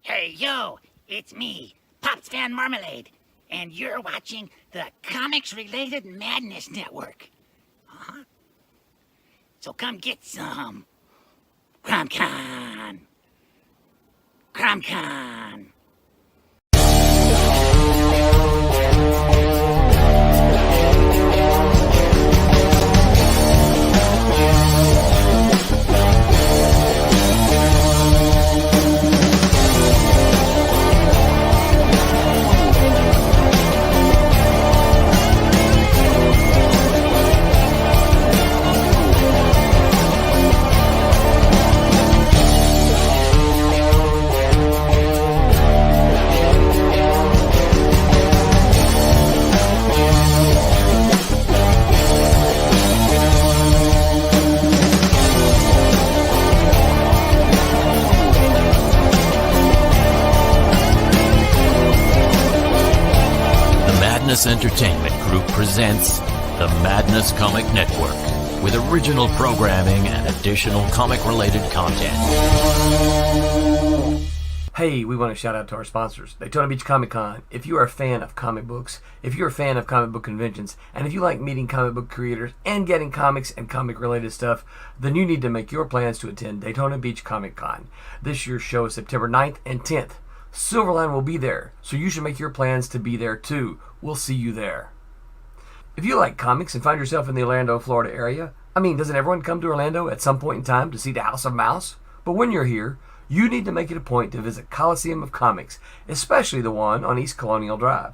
Hey, yo, it's me, Pops Van Marmalade, and you're watching the Comics-Related Madness Network. Huh? So come get some. CromCon. CromCon. Madness Entertainment Group presents the Madness Comic Network with original programming and additional comic-related content. Hey, we want to shout out to our sponsors, Daytona Beach Comic Con. If you are a fan of comic books, if you're a fan of comic book conventions, and if you like meeting comic book creators and getting comics and comic-related stuff, then you need to make your plans to attend Daytona Beach Comic Con. This year's show is September 9th and 10th. Silverline will be there, so you should make your plans to be there too. We'll see you there. If you like comics and find yourself in the Orlando, Florida area, doesn't everyone come to Orlando at some point in time to see the House of Mouse? But when you're here, you need to make it a point to visit Coliseum of Comics, especially the one on East Colonial Drive.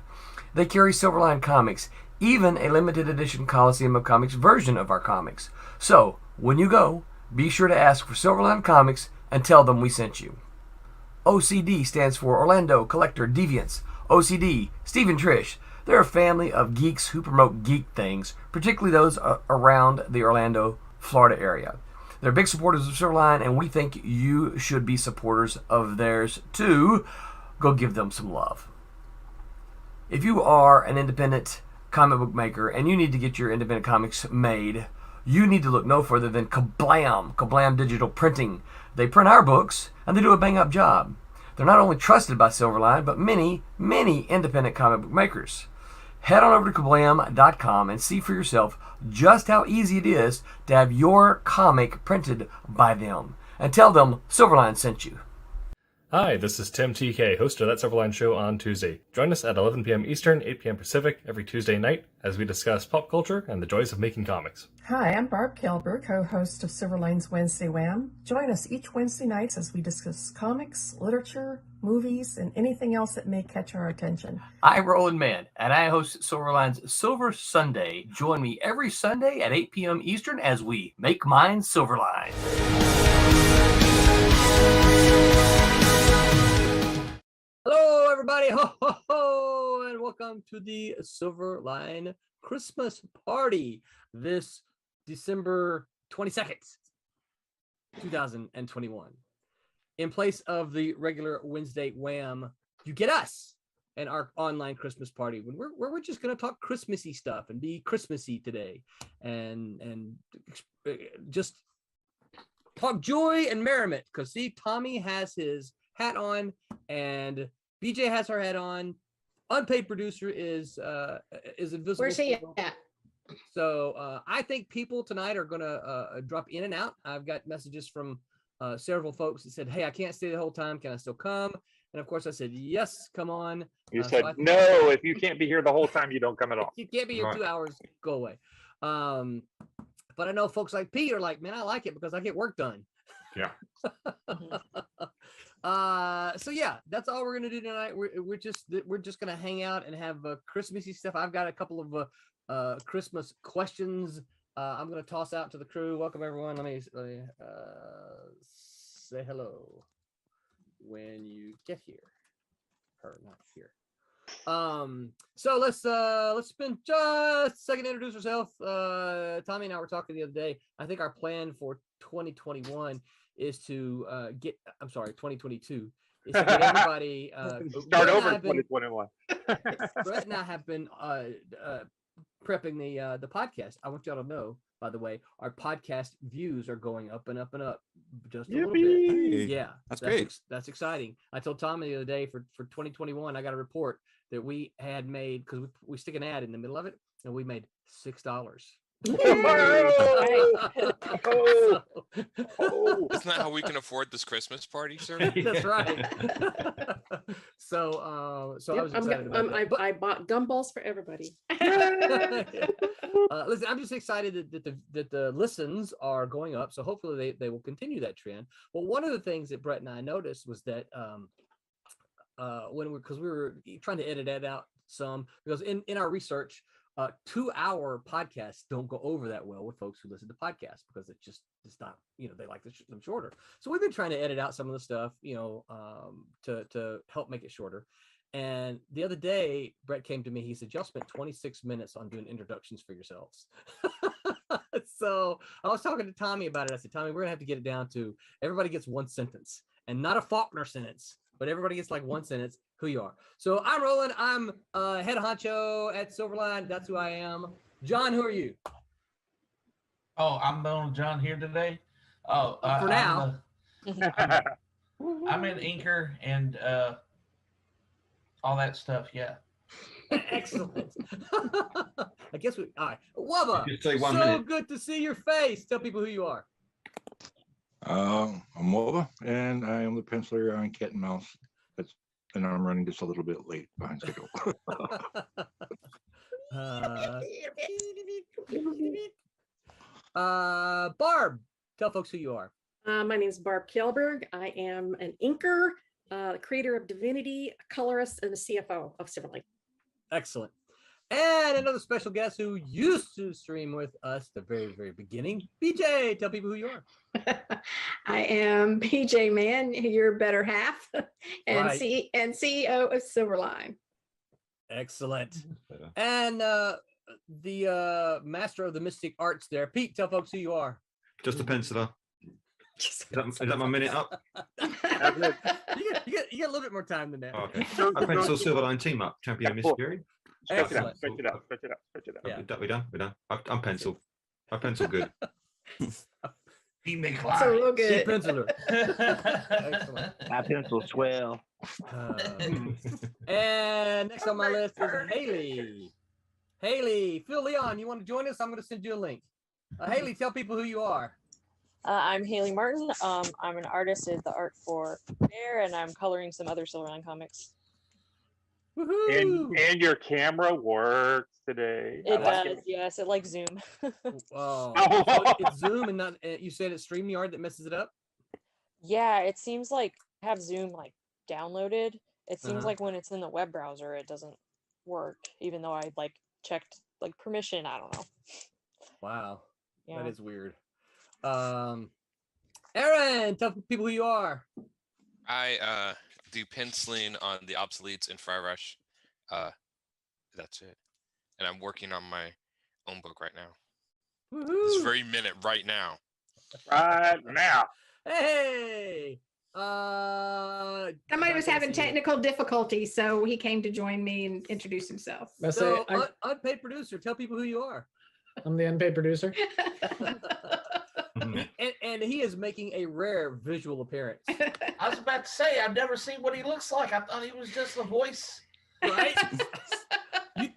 They carry Silverline comics, even a limited edition Coliseum of Comics version of our comics. So, when you go, be sure to ask for Silverline Comics and tell them we sent you. OCD stands for Orlando Collector Deviants. OCD, Steve and Trish, they're a family of geeks who promote geek things, particularly those around the Orlando, Florida area. They're big supporters of Silverline, and we think you should be supporters of theirs too. Go give them some love. If you are an independent comic book maker and you need to get your independent comics made, you need to look no further than Kablam Digital Printing. They print our books, and they do a bang-up job. They're not only trusted by Silverline, but many, many independent comic book makers. Head on over to kablam.com and see for yourself just how easy it is to have your comic printed by them. And tell them Silverline sent you. Hi, this is Tim TK, host of That Silverline Show on Tuesday. Join us at 11 p.m. Eastern, 8 p.m. Pacific every Tuesday night as we discuss pop culture and the joys of making comics. Hi, I'm Barb Kilber, co-host of Silverline's Wednesday Wham. Join us each Wednesday nights as we discuss comics, literature, movies, and anything else that may catch our attention. I'm Roland Mann, and I host Silverline's Silver Sunday. Join me every Sunday at 8 p.m. Eastern as we make mine Silverline. Hello, everybody. Ho, ho, ho, and welcome to the Silverline Christmas party this December 22nd, 2021. In place of the regular Wednesday Wham, you get us and our online Christmas party when we're just going to talk Christmassy stuff and be Christmassy today and just talk joy and merriment. Because see, Tommy has his hat on and BJ has her hat on. Unpaid producer is invisible. Where's he at? So I think people tonight are gonna drop in and out. I've got messages from several folks that said, "Hey, I can't stay the whole time. Can I still come?" And of course, I said, "Yes, come on." You said no. If you can't be here the whole time, you don't come at all. You can't be here 2 hours. Go away. But I know folks like Pete are like, "Man, I like it because I get work done." Yeah. So yeah, that's all we're gonna do tonight. We're just gonna hang out and have Christmassy stuff. I've got a couple of Christmas questions I'm gonna toss out to the crew. Welcome everyone. Let me say hello when you get here. Her, not here. So let's spend just a second to introduce ourselves. Tommy and I were talking the other day. I think our plan for 2021 is to 2022 is to get everybody start over 2021. Brett and I have been prepping the podcast, I want y'all to know, by the way, our podcast views are going up and up and up just a little bit. Hey, Yeah, that's great. That's exciting. I told Tommy the other day for 2021, I got a report that we had made, because we stick an ad in the middle of it, and we made $6. Oh! Isn't that how we can afford this Christmas party, sir? That's right. So I was excited about that. I bought gumballs for everybody. Listen, I'm just excited that the listens are going up. So hopefully they will continue that trend. Well, one of the things that Brett and I noticed was that because we were trying to edit that out some, because in our research, 2-hour podcasts don't go over that well with folks who listen to podcasts, because it's not, they like them shorter. So we've been trying to edit out some of the stuff, to help make it shorter. And the other day, Brett came to me, he said, y'all spent 26 minutes on doing introductions for yourselves. So I was talking to Tommy about it. I said, Tommy, we're gonna have to get it down to everybody gets one sentence, and not a Faulkner sentence, but everybody gets like one sentence, who you are. So I'm Roland. I'm head honcho at Silverline. That's who I am. John, who are you? Oh, I'm the only John here today. Oh, for now. I'm an inker and all that stuff. Yeah. Excellent. I guess all right. Wubba, Just say 1 so minute. good to see your face. Tell people who you are. I'm Wova, and I am the penciler on Cat and Mouse. And I'm running just a little bit late behind schedule. Barb, tell folks who you are. My name is Barb Kjellberg. I am an inker, creator of Divinity, a colorist, and a CFO of Silverline. Excellent. And another special guest who used to stream with us at the very, very beginning. BJ, tell people who you are. I am BJ Mann, your better half, and Right. CEO of Silverline. Excellent. And the master of the mystic arts there. Pete, tell folks who you are. Just a penciler. Is that my minute up? You get a little bit more time than that. Oh, okay. I pencil Silverline team up. Champion Miss Fury. Stretch it out, Excellent. stretch it out, stretch it out, stretch it out. Yeah. We're done. I'm pencil. I pencil good. He make So real See, good. penciler. Excellent. My pencil swell. And next on my list is Haley. Haley, Phil Leon, you want to join us? I'm going to send you a link. Haley, tell people who you are. I'm Haley Martin. I'm an artist at the Art for Bear, and I'm coloring some other Silverline comics. Woohoo! And your camera works today. It I like does, yes. It likes Zoom. Oh, Oh. so it's Zoom and not. You said it's StreamYard that messes it up. Yeah, it seems like I have Zoom like downloaded. It seems Uh-huh. like when it's in the web browser, it doesn't work, even though I like checked like permission. I don't know. Wow, Yeah. that is weird. Aaron, tell people who you are. I do penciling on the obsoletes in Fry Rush. That's it. And I'm working on my own book right now. This Woohoo! very minute right now. Right now. Hey. Somebody was having technical difficulties, so he came to join me and introduce himself. So, unpaid producer, tell people who you are. I'm the unpaid producer. And he is making a rare visual appearance. I was about to say, I've never seen what he looks like. I thought he was just a voice. Right?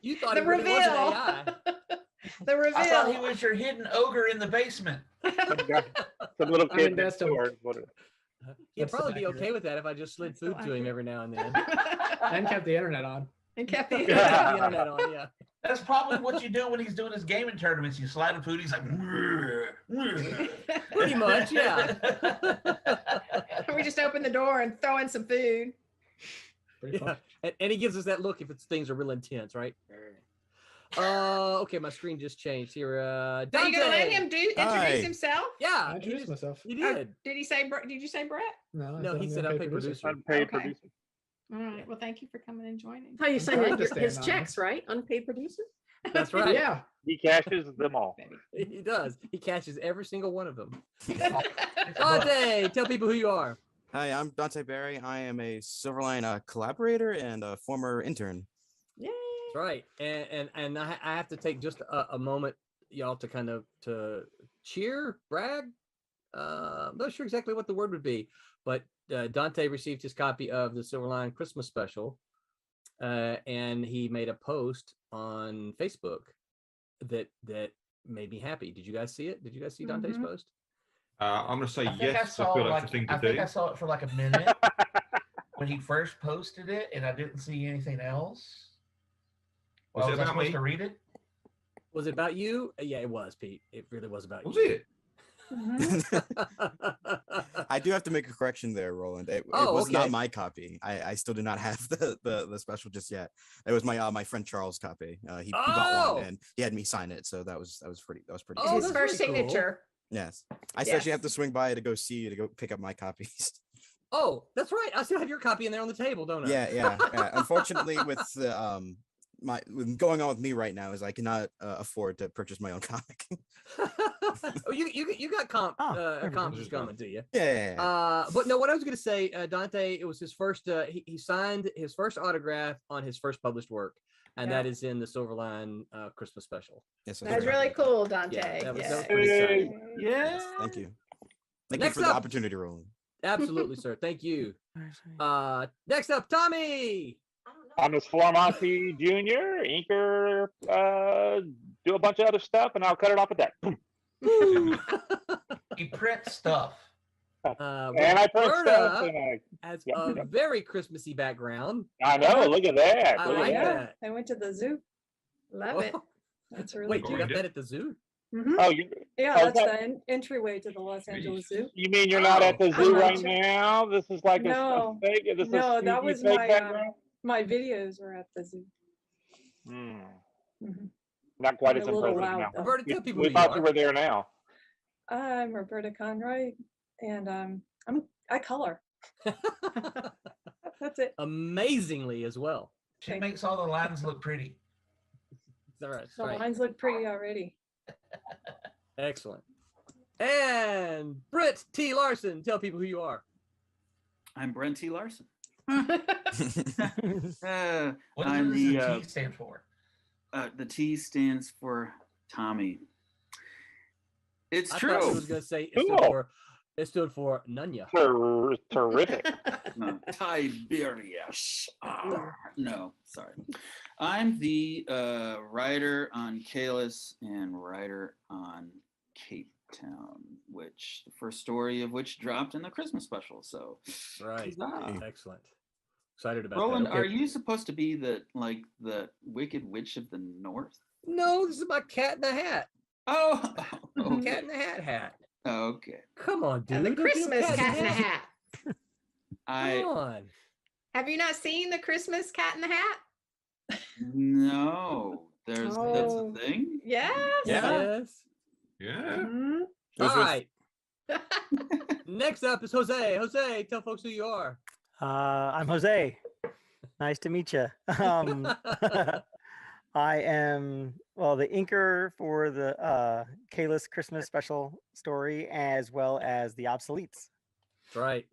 you thought The it really was an reveal. AI. The reveal. I thought he was your hidden ogre in the basement. Some little I mean, kid that's next door. What it- He'd That's the probably be accurate. okay with that if I just slid food to him every now and then. And kept the internet on. And kept Keep the the internet on, yeah. That's probably what you do when he's doing his gaming tournaments. You slide him food, he's like, Pretty much, yeah. We just open the door and throw in some food. Pretty fun. Yeah. And he gives us that look if things are real intense, right? Okay, my screen just changed here. Are you gonna let him introduce himself? Yeah, I introduced myself. he did. Did he say? Did you say Brett? No, No, he said unpaid producer. Unpaid Okay. producer. All right. Well, thank you for coming and joining. How you saying sign that? his Stand checks, right? Unpaid producer. That's right. Yeah. He cashes them all. He does. He catches every single one of them. Dante, tell people who you are. Hi, I'm Dante Barry. I am a Silverline collaborator and a former intern. Yay! That's right. And I have to take just a moment, y'all, to kind of to cheer, brag. I'm not sure exactly what the word would be, but Dante received his copy of the Silverline Christmas special, and he made a post on Facebook that made me happy. Did you guys see it? Did you guys see Dante's post? I'm going to say I think yes. I I saw feel like like the thing I to think do. I saw it for like a minute when he first posted it, and I didn't see anything else. Was it I about supposed me? to read it? Was it about you? Yeah, it was, Pete. It really was about Was you. it? I do have to make a correction there, Roland. It was not my copy. I still do not have the special just yet. It was my friend Charles' copy. He got one and he had me sign it, so that was pretty. Oh, his first signature. Yes, I still actually have to swing by to go see you to go pick up my copies. Oh, that's right. I still have your copy in there on the table, don't I? Yeah. Unfortunately, with the with going on with me right now is I cannot afford to purchase my own comic. Oh, you got comics coming to you. Yeah. But no, what I was going to say, Dante, it was his first. He signed his first autograph on his first published work, and that is in the Silverline Christmas special. Yes, That's really cool, Dante. Yeah, that was pretty exciting. Yeah. Thank you. Thank Next you for up- the opportunity, Roland. Absolutely, sir. Thank you. Next up, Tommy. Thomas Flormonte Jr., inker, do a bunch of other stuff, and I'll cut it off at that. He prints stuff. And I print stuff. Roberta And I, has a very Christmassy background. I know. Look at that. I Look like at that. I went to the zoo. Love it. That's really Wait, cool. you got that at the zoo? Mhm. Oh, you, Yeah, oh, that's that- the entryway to the Los Angeles Zoo. You mean you're not at the I'm zoo not right sure. now? This is like No. a fake. This No, is that CG was fake my background? my videos were at the zoo. Not quite They're as a little impressive loud, now. though. Roberta, tell people We who you thought are. you were there now. I'm Roberta Conroy, and I color. That's it. Amazingly as well. She makes all the lines look pretty. All right, The right. lines look pretty already. Excellent. And Britt T. Larson, tell people who you are. I'm Brent T. Larson. What does I'm the the T stand for? The T stands for Tommy. It's I true. thought you was going to say it stood for Nunya. Terrific. No, Tiberius. No, sorry. I'm the writer on Kalis and writer on Cape Town, which the first story of which dropped in the Christmas special. So, Right. huzzah. Excellent. Excited about Roland, that. are you supposed to be the Wicked Witch of the North? No, this is my Cat in the Hat. Oh, Cat in the Hat. Okay. Come on, dude. And the Don't do Christmas cat in the hat. Come on. Have you not seen the Christmas cat in the hat? No, that's Oh. a thing. Yes. Yes. Yeah. Mhm. All right. Next up is Jose. Jose, tell folks who you are. I'm Jose. Nice to meet you. I am, the inker for the Kalis Christmas special story, as well as the obsoletes. Right.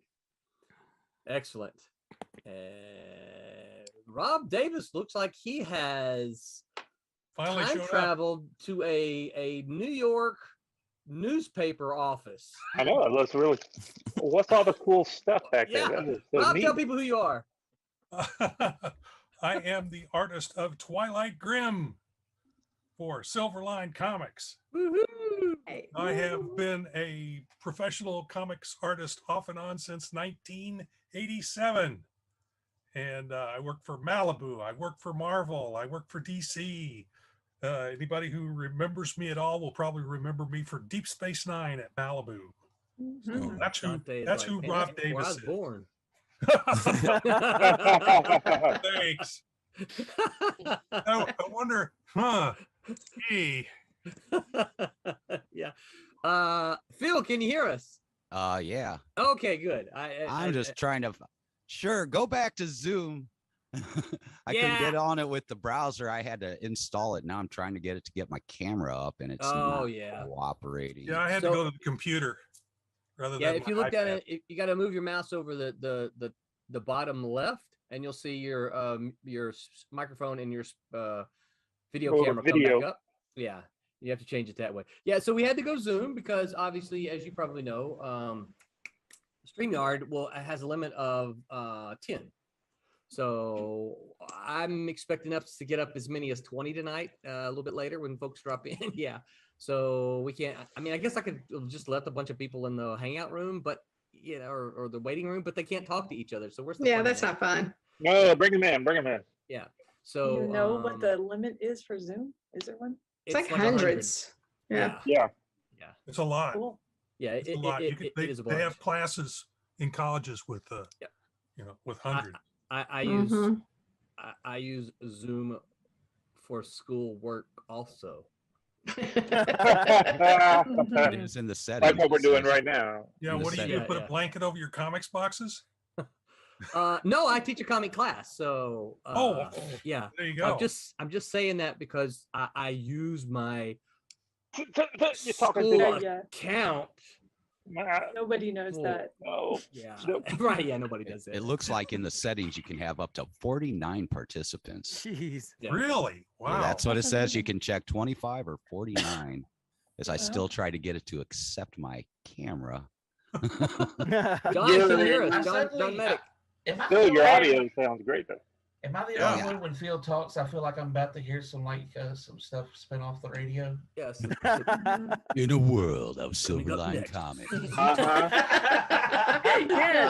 Excellent. Rob Davis looks like he has Finally time showed up. traveled to a New York newspaper office. I know. It looks really. What's all the cool stuff back there? That is so Rob, neat. tell people who you are. I am the artist of Twilight Grim for Silverline Comics. I have been a professional comics artist off and on since 1987. And I work for Malibu. I work for Marvel. I work for DC. Anybody who remembers me at all will probably remember me for Deep Space Nine at Malibu. So that's who. Dante is That's like, who "Man, Rob that's where I Davis was is. born." Thanks. I wonder, huh? Gee. Yeah. Phil, can you hear us? Yeah. Okay, good. I'm just trying to. Sure, go back to Zoom. I couldn't Yeah. get on it with the browser. I had to install it. Now I'm trying to get it to get my camera up, and it's Oh, not yeah. cooperating. Yeah, I had to go to the computer rather Yeah, than if you my look down iPad. at it, you got to move your mouse over the bottom left, and you'll see your microphone and your video Oh, camera video. come back up. Yeah, you have to change it that way. Yeah, so we had to go Zoom because obviously, as you probably know, StreamYard has a limit of 10. So I'm expecting us to get up as many as 20 tonight, a little bit later when folks drop in. Yeah. So we can't, I mean, I guess I could just let a bunch of people in the hangout room, but you know, or the waiting room, but they can't talk to each other. So where's the Yeah, fun in that's that? not fun. No, bring them in. Bring them in. Yeah. So you know what the limit is for Zoom? Is there one? It's like 100. hundreds. Yeah. Yeah. It's a lot. Cool. Yeah, It's a lot. They have classes in colleges with, you know, with hundreds. I Mhm. use Zoom for school work also. It is in the settings. Like what we're it doing says. right now. Yeah, In the what do you do? setting, Put yeah. a blanket over your comics boxes? No, I teach a comic class, so yeah. There you go. I'm just saying that because I use my You're talking school to Yeah. account. Nobody knows that. No. Yeah, right. Yeah, nobody does that. It looks like in the settings you can have up to 49 participants. Jeez. Yeah. Really? Wow. Yeah, that's what it says. You can check 25 or 49. As I still try to get it to accept my camera. John can hear us. John Medic. Dude, your audio sounds great though. Am I the Yeah. only one when Phil talks? I feel like I'm about to hear some some stuff spin off the radio. Yes. In a world of Coming up Silverline next. comics. Yes,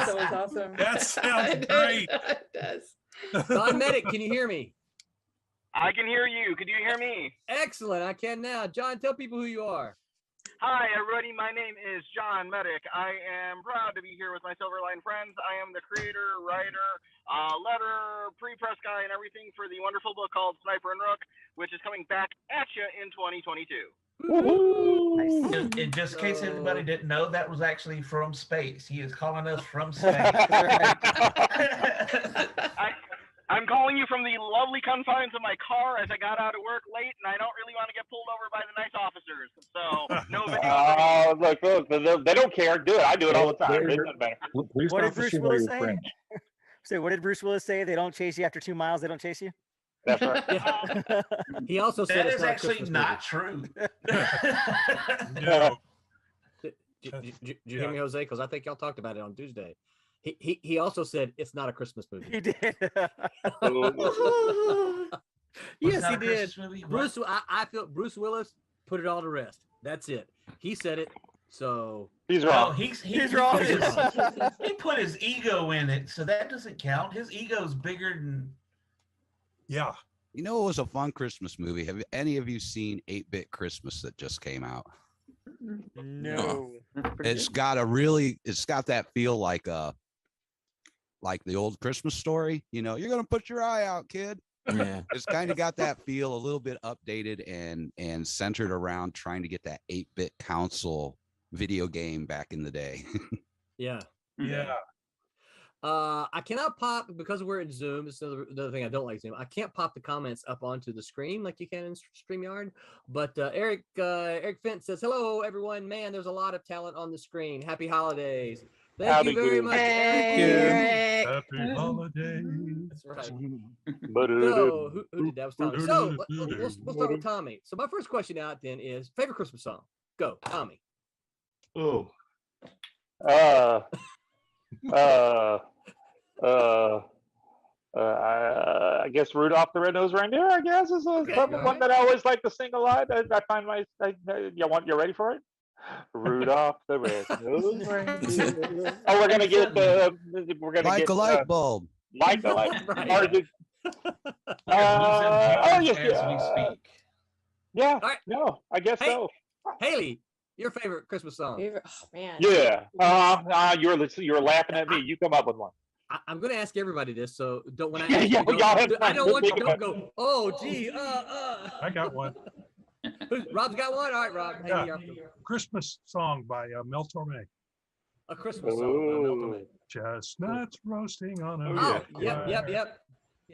that was awesome. That sounds great. It does. John Medic, can you hear me? I can hear you. Could you hear me? Excellent. I can now. John, tell people who you are. Hi, everybody. My name is John Medic. I am proud to be here with my Silverline friends. I am the creator, writer, letter, pre-press guy, and everything for the wonderful book called Sniper and Rook, which is coming back at you in 2022. In just in case everybody didn't know, that was actually from space. He is calling us from space. I'm calling you from the lovely confines of my car as I got out of work late, and I don't really want to get pulled over by the nice officers. So, no video. Look, they don't care. Do it. I do it all the time. It doesn't matter. What did Bruce Willis say? So what did Bruce Willis say? They don't chase you after 2 miles. They don't chase you. That's right. He also said That it's is not a actually Christmas not movie. true. No. Did you hear me, Jose? Because I think y'all talked about it on Tuesday. He also said it's not a Christmas movie. He did. Yes, not he a did. Christmas movie? Bruce, I feel Bruce Willis put it all to rest. That's it. He said it. So he's No, wrong. he's wrong. He put his ego in it, so that doesn't count. His ego's bigger than. Yeah. You know, it was a fun Christmas movie. Have any of you seen 8-Bit Christmas that just came out? No. It's got that feel like the old Christmas Story. You know, you're gonna put your eye out, kid. Yeah. It's kind of got that feel, a little bit updated and centered around trying to get that 8-bit console video game back in the day. yeah. Yeah. I cannot pop because we're in Zoom. This is another thing I don't like Zoom. I can't pop the comments up onto the screen like you can in StreamYard. But Eric Fent says, "Hello, everyone. Man, there's a lot of talent on the screen. Happy holidays." Thank you very much, Eric. Happy holidays. That's right. So, who did that? Was Tommy. So we'll start with Tommy. So my first question out then is favorite Christmas song. Go, Tommy. Oh. I guess Rudolph the Red-Nosed Reindeer, I guess, is probably one that I always like to sing a lot. I find you ready for it? Rudolph the Red-Nosed Reindeer. Oh, we're gonna get Like a light bulb. Like a light bulb. As we speak. Yeah. No, I guess so. Haley, your favorite Christmas song? Oh man. Yeah. You're laughing at me. You come up with one. I'm going to ask everybody this, so don't when I Yeah, ask yeah, you, y'all have I fun. don't want you Think to about go. Oh, gee, I got one. Rob's got one. All right, Rob. Hey, Yeah. you're up. Christmas song by Mel Torme. A Christmas song. by Mel Torme. Chestnuts roasting on a Oh, red yep. fire.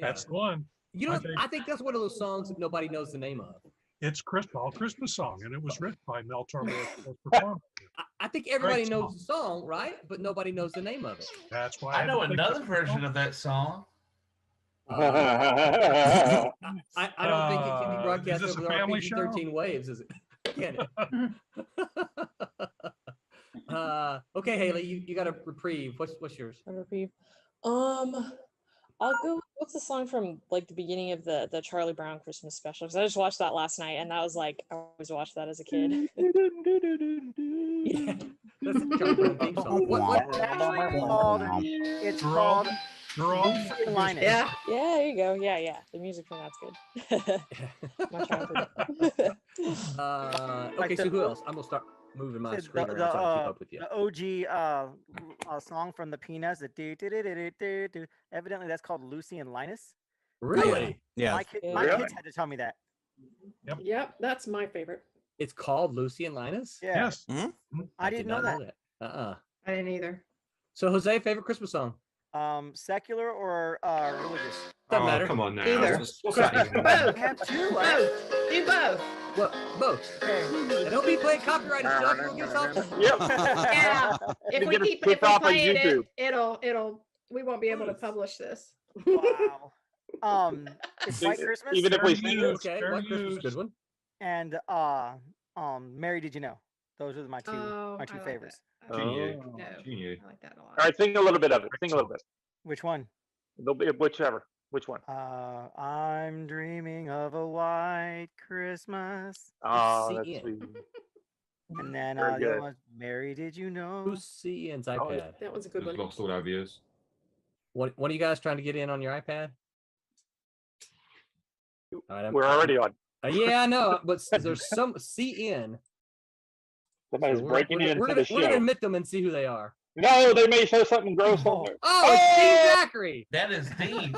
That's the one. You know, My favorite. I think that's one of those songs that nobody knows the name of. It's all Christmas song, and it was written by Mel Torme. Performed. I think everybody Great knows the song, right? But nobody knows the name of it. That's why I know had to think another of- version of that song. I don't think it can be broadcast is this over a the family PG-13 waves, is it? Can it? Okay, Haley, you got a reprieve. What's yours? A reprieve. I'll go. What's the song from like the beginning of the Charlie Brown Christmas special? Because I just watched that last night, and that was like I always watched that as a kid. Yeah, that's a Charlie Brown theme song. It's actually called. It's called. Lucy and Linus. Yeah, there you go. Yeah. The music from that's good. My childhood. Okay, so who else? I'm gonna start moving my screen around so I can keep up with you. The OG song from the Peanuts. The do. Evidently, that's called Lucy and Linus. Really? Yeah. My kids had to tell me that. Yep, that's my favorite. It's called Lucy and Linus? Yeah. Yes. I didn't know that. I didn't either. So Jose, favorite Christmas song? Secular or religious? Doesn't matter. Come on now. Either. What's that even? I have two. Both. Do both. What? Both. Okay. And don't be playing copyrighted stuff. You'll get something. Yeah. If we Get us keep kicked off on playing it, YouTube. it'll we won't be able to publish this. Wow. It's White Christmas. Even if we sing it. Okay, White Christmas, good one. And Mary, Did You Know? Those are my two I like favorites. that. Genie. No, Genie. I like that a lot. All right, sing a little bit of it. Sing a little bit. Which one? Whichever. Which one? I'm dreaming of a white Christmas. Oh, that's CN. sweet. And then Very the other good. one, Mary, Did You Know? Who's CN's iPad? That was a good Just one. lost all our viewers. What are you guys trying to get in on your iPad? All right, We're already on. Yeah, I know, but there's some CN. Somebody's breaking into We're the gonna show. admit them and see who they are. No, they may show something gross on there. Oh, it's Dean Zachary. That is Dean.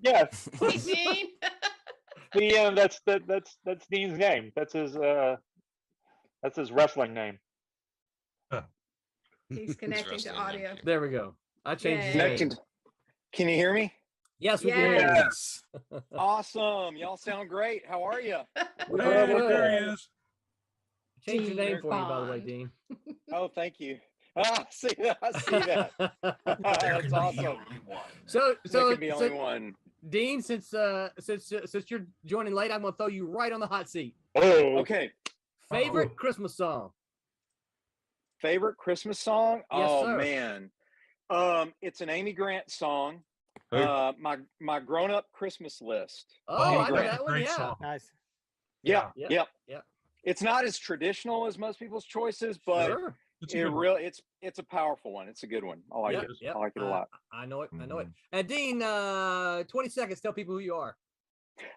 Yes. Hey, Dean. That's Dean's name. That's his wrestling name. He's connecting to audio. There we go. I changed his Yay. name. Can you hear me? Yes, we can hear you. Yes. Awesome. Y'all sound great. How are you? There he is. Change your name for you, by the way, Dean. Oh, thank you. I see that. I see that. That's awesome. So there can be only one. Dean, since you're joining late, I'm gonna throw you right on the hot seat. Oh, okay. Favorite Christmas song? Favorite Christmas song? Yes, oh sir. man. It's an Amy Grant song. Who? My grown up Christmas list. Oh, Amy I know Grant. that one. Great Yeah. song. Nice. Yeah. Yeah. It's not as traditional as most people's choices, but Sure. It's a it good one. really it's a powerful one. It's a good one. I like it. Yep. I like it a lot. I know it. I know it. And Dean, 20 seconds. Tell people who you are.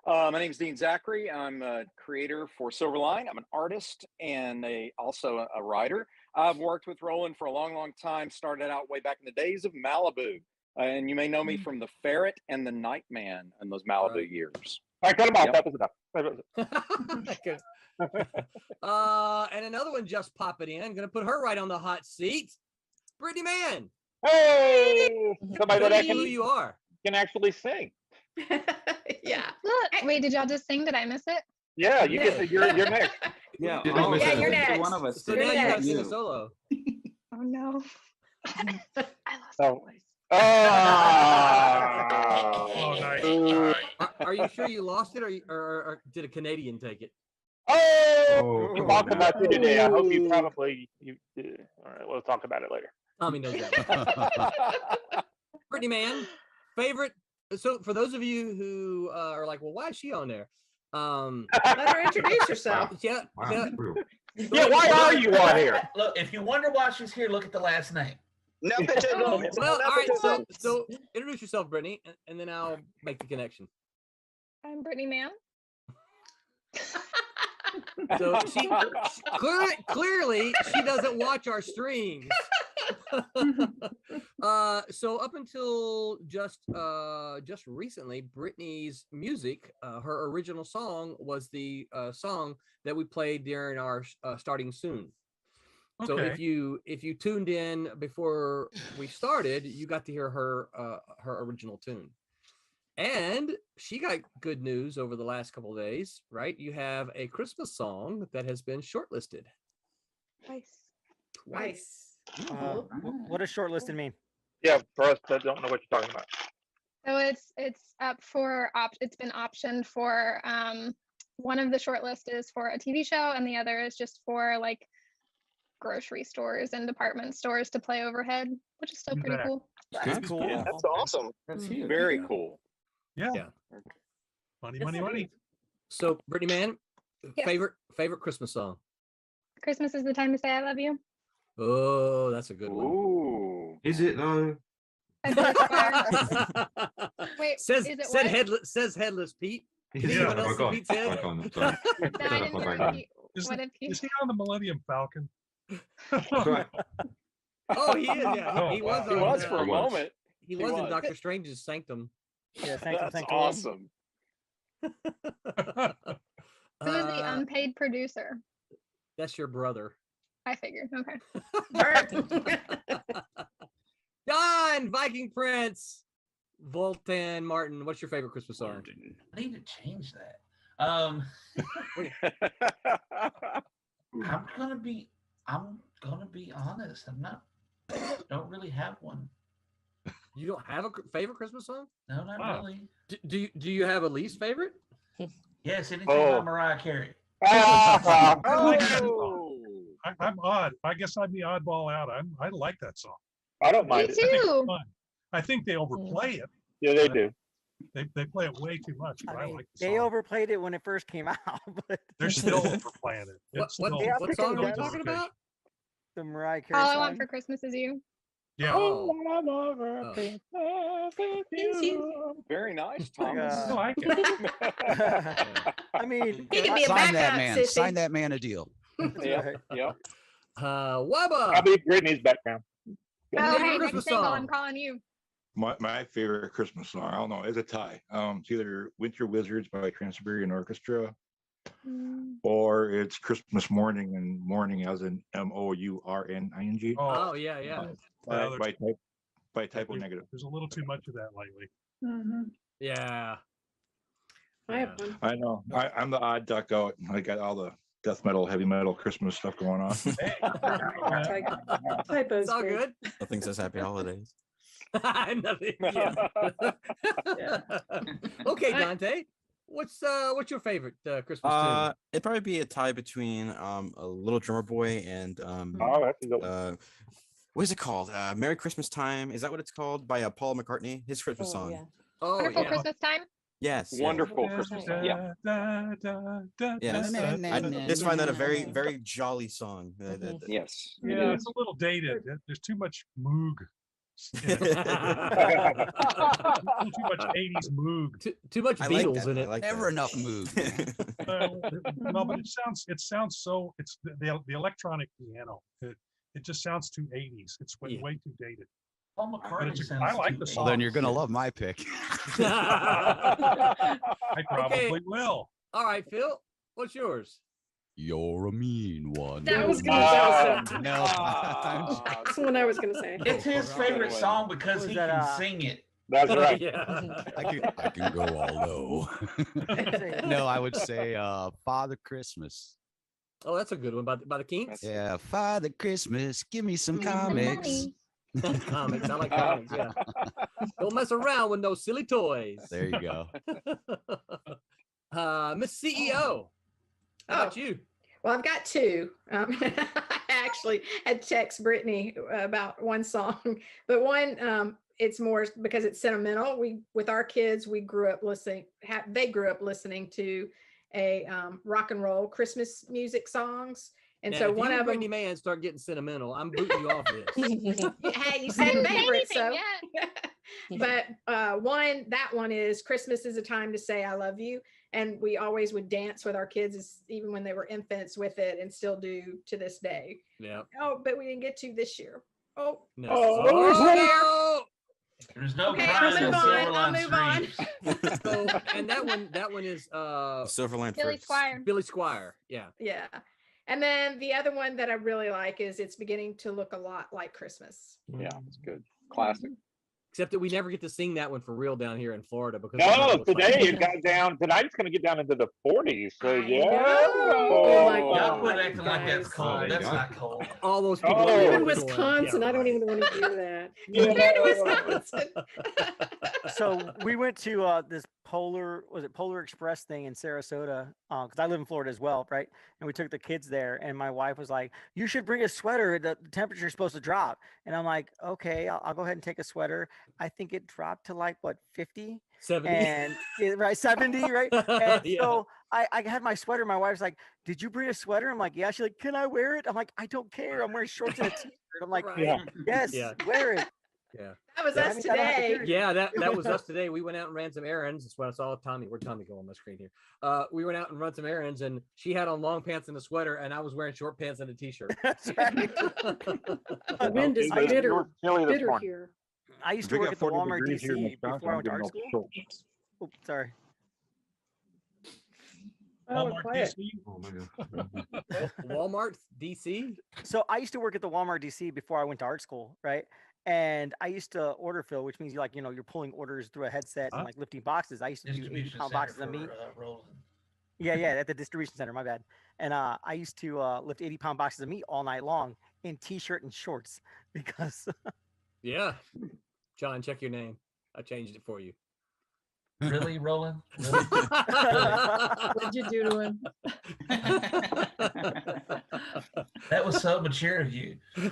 My name is Dean Zachary. I'm a creator for Silverline. I'm an artist and also a writer. I've worked with Roland for a long, long time. Started out way back in the days of Malibu. And you may know me from the Ferret and the Nightman in those Malibu years. All right, cut him off. Yep. That was enough. Good. And another one just popping in. Gonna put her right on the hot seat. Brittany Mann. Hey, somebody Tell that me who you are. can actually sing. Yeah. Look, wait, did y'all just sing? Did I miss it? Yeah, you get you're next. Yeah. Oh, yeah, you're next. One of us. So now you gotta sing a solo. Oh no. I lost Oh. my voice. Oh, Oh, nice. Are you sure you lost it, or did a Canadian take it? Oh, we talked about you today. I hope you probably all right, we'll talk about it later. Tommy knows that. Brittany Mann, favorite. So for those of you who are like, well, why is she on there? Let her introduce herself. Yeah. Wow. Yeah, why are you on here? Look, if you wonder why she's here, look at the last name. Nepotism. Well, all right. So introduce yourself, Brittany, and then I'll make the connection. I'm Brittany Mann. So she clearly she doesn't watch our streams. So up until just recently, Brittany's music, her original song was the song that we played during our starting soon. So Okay. if you tuned in before we started, you got to hear her original tune. And she got good news over the last couple of days, right? You have a Christmas song that has been shortlisted. Twice. What does shortlisted mean? Yeah, for us that don't know what you're talking about. So it's up for it's been optioned for one of the shortlist is for a TV show and the other is just for like grocery stores and department stores to play overhead, which is still pretty cool. That's cool. Yeah. That's awesome. That's very cool. Yeah. Yeah. Money. So, Brittany, man, Yes. favorite Christmas song? Christmas is the time to say I love you. Oh, that's a good one. Ooh. Is it though? Wait, Says is it said what? headless Headless Pete. Can Yeah. anyone else I see got Pete's it. head? I can't. No, Sorry. I Set up didn't my hear background. Pete. What if Is he on the Millennium Falcon? Right. Oh, he is. Yeah, Oh, he was. wow. He on, was for a He was. moment. He He was in was. Doctor Strange's Sanctum. Yeah, thank you. That's awesome. Who is the unpaid producer? That's your brother. I figured. Okay. Don Viking Prince. Voltan Martin. What's your favorite Christmas song? I need to change that. I'm gonna be honest. Don't really have one. You don't have a favorite Christmas song? No, not Wow. really. Do you have a least favorite? Yes, anything Oh. by Mariah Carey. I like that song. I'm odd. I guess I'm the oddball out. I like that song. I don't Me mind I think it. it's too. fun. I think they overplay it. Yeah, they do. They play it way too much, but I, I mean, like the they song. overplayed it when it first came out, but They're still overplaying it. It's What still- Yeah, song are we that's talking about? the Mariah Carey All I song. want for Christmas is you. Yeah. Oh. Very nice, Like, Thomas. I like it. I mean, He could be a Sign that backup, man. sissy. Sign that man a deal. Yep. Yep. Wabba. I'll be Britney's background. Oh, Favorite hey, Christmas next single, song? I'm calling you. My favorite Christmas song, I don't know, is a tie. It's either Winter Wizards by Trans-Siberian Orchestra, or it's Christmas Morning, and morning as in MOURNING. Oh, yeah. By typo negative. There's a little too much of that lately. Yeah. I have one. I know. I'm the odd duck out. I got all the death metal, heavy metal Christmas stuff going on. Typos. It's all good. Nothing says happy holidays. Nothing. Yeah. Okay, Dante. What's your favorite Christmas tune? It'd probably be a tie between a Little Drummer Boy and what is it called? Merry Christmas Time. Is that what it's called? By Paul McCartney, his Christmas song. Yeah. Oh, Wonderful yeah. Christmas time. Yes. Wonderful Christmas. Yeah. Yes. I just find that a very, very jolly song. Yes. Yeah, it's a little dated. There's too much moog. Too much 80s moog. Too much I like Beatles that. in I it. like Never that. enough mood. No, but it sounds so. It's the electronic piano. It just sounds too 80s. It's way too dated. Paul But McCartney it's, sounds I like too the old. song. Well, then you're gonna love my pick. I probably will. All right, Phil. What's yours? You're a mean one. That was gonna that was No. that's the one I was gonna say. It's his favorite song because Was he that, can sing it. That's right. Yeah. I can go all low. No, I would say Father Christmas. Oh, that's a good one by the Kinks. Yeah, Father Christmas, give me some comics. Comics. I like comics. Yeah. Don't mess around with no silly toys. There you go. Miss CEO. How about you? Well, I've got two. I actually had to text Brittany about one song, but one it's more because it's sentimental. With our kids, we grew up listening. They grew up listening to a rock and roll Christmas music songs, and Now, so if one you of them. Brittany Man start getting sentimental, I'm booting you off this. Hey, you I said didn't say favorite, so. anything yet. But that one is Christmas is a time to say I love you, and we always would dance with our kids, even when they were infants, with it, and still do to this day. Yeah. Oh, but we didn't get to this year. Oh, No. oh, There's no okay, crying in I'll Silverline move on. streams. So, and that one is Silverline Billy first. Squire. Billy Squire. Yeah. Yeah. And then the other one that I really like is It's Beginning to Look a Lot Like Christmas. Yeah, it's good. Classic. Except that we never get to sing that one for real down here in Florida because No, today it got down. Tonight's going to get down into the 40s. So yeah. Oh my Y'all God. quit acting like that's guys. cold. That's not cold. all those people. Oh. You're in are Wisconsin. I don't even want to hear that. Yeah. You're in Wisconsin. So we went to this Polar Express thing in Sarasota because I live in Florida as well, right? And we took the kids there, and my wife was like, "You should bring a sweater. The temperature is supposed to drop." And I'm like, "Okay, I'll go ahead and take a sweater." I think it dropped to like what 50, 70, and right 70, right? And Yeah. so I had my sweater. My wife's like, "Did you bring a sweater?" I'm like, "Yeah." She's like, "Can I wear it?" I'm like, "I don't care. I'm wearing shorts and a t-shirt." I'm like, Right. "Yes, Yeah. wear it." Yeah. That was Yeah, I us mean, I don't have to today. carry it. Yeah, that was us today. We went out and ran some errands. That's when I saw Tommy. Where'd Tommy go on my screen here? We went out and run some errands, and she had on long pants and a sweater, and I was wearing short pants and a t-shirt. That's right. The wind is It was bitter, chilly this bitter morning. here. I used to If it work got at the 40 Walmart degrees here in DC Wisconsin, before I I'm went to getting art off school. shorts. Oh, sorry. Oh, Walmart quiet. DC. Oh my God. Walmart DC. So I used to work at the Walmart DC before I went to art school, right? And I used to order fill, which means you're pulling orders through a headset and like lifting boxes. I used to do Distribution 80-pound center boxes of for meat. Roland. Yeah, at the distribution center. My bad. And I used to lift 80-pound boxes of meat all night long in t-shirt and shorts because Yeah. John, check your name. I changed it for you. Really, Roland? Really? What'd you do to him? That was so mature of you. So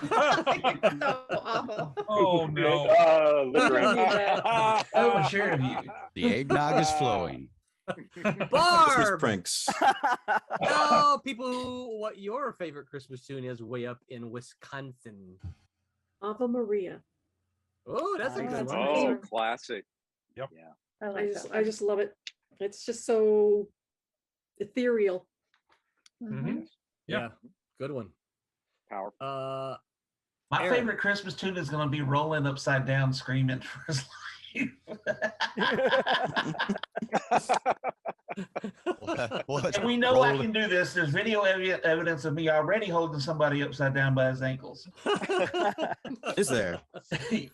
awful. Oh no. Look around. So mature of you. The eggnog is flowing. Christmas Barb, pranks. tell people what your favorite Christmas tune is way up in Wisconsin. Ave Maria. Oh, that's a good That's one. nice. Oh, classic. Yep. Yeah. I just love it. It's just so ethereal. Mhm. Yeah, good one. Powerful. My Aaron. favorite Christmas tune is going to be Rolling Upside Down Screaming for his life. And we know I can do this. There's video evidence of me already holding somebody upside down by his ankles. Is there?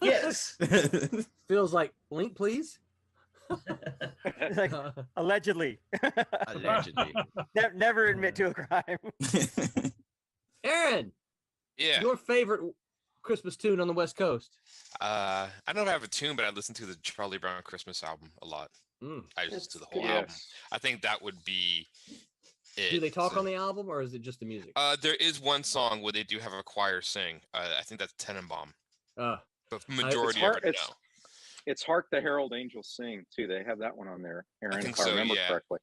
Yes. Feels like link, please. It's like, allegedly. Allegedly. Never admit to a crime. Aaron, Yeah. your favorite Christmas tune on the West Coast? I don't know if I have a tune, but I listen to the Charlie Brown Christmas album a lot. I listen to the whole album. I think that would be it. Do they talk on the album, or is it just the music? There is one song where they do have a choir sing. I think that's Tenenbaum. But majority of it, no. It's Hark the Herald Angels Sing too. They have that one on there, Aaron, think if I remember yeah. correctly.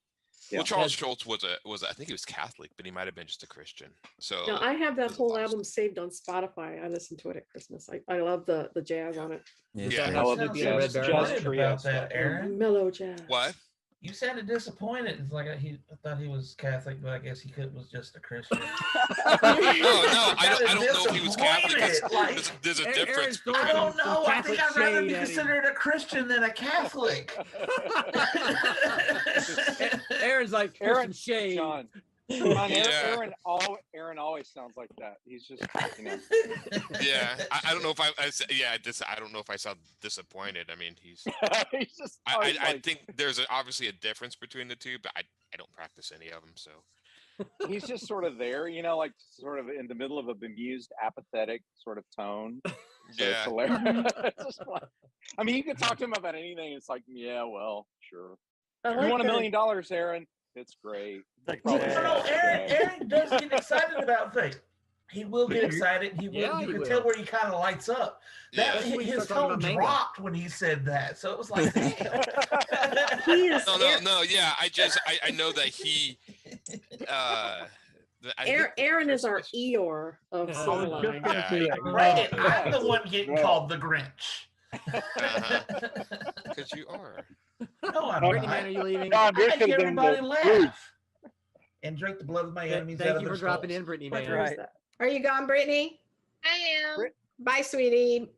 Yeah. Well, Charles Schultz was I think he was Catholic, but he might have been just a Christian. So No, I have that whole album saved on Spotify. I listen to it at Christmas. I love the jazz on it. Yeah. I love the jazz trio about that, stuff. Aaron. Mellow jazz. What? You sounded disappointed. It's like I thought he was Catholic, but I guess he was just a Christian. No, I don't know if he was Catholic. There's a difference. I don't know. I Catholic think I'd rather shade be at him. considered a Christian than a Catholic. Aaron's like Aaron, some shade. John. Yeah. Aaron always sounds like that. He's just, Yeah, I don't know if I don't know if I sound disappointed. I mean, he's just. I think there's obviously a difference between the two, but I don't practice any of them. So He's just sort of there, like sort of in the middle of a bemused, apathetic sort of tone. So it's hilarious. It's just like, I mean, you can talk to him about anything. It's like, yeah, well, sure. I You like want $1 that. million, Aaron? It's great. No, Aaron does get excited about things. He will get excited. He will. Yeah, You he can will. tell where he kind of lights up. Yeah. That his Start talking tone about mango. dropped when he said that. So it was like, He is no. Yeah, I know that he. Aaron is our Eeyore of Silverline. Brandon, I'm the one getting called the Grinch. Because you are. No, I'm Brittany, not. man, are you leaving? I John, this make has been everybody the laugh and drink the blood of my enemies out Thank of you their for dropping skulls. in, Brittany, What man. year is that? Are you gone, Brittany? I am. Bye, sweetie.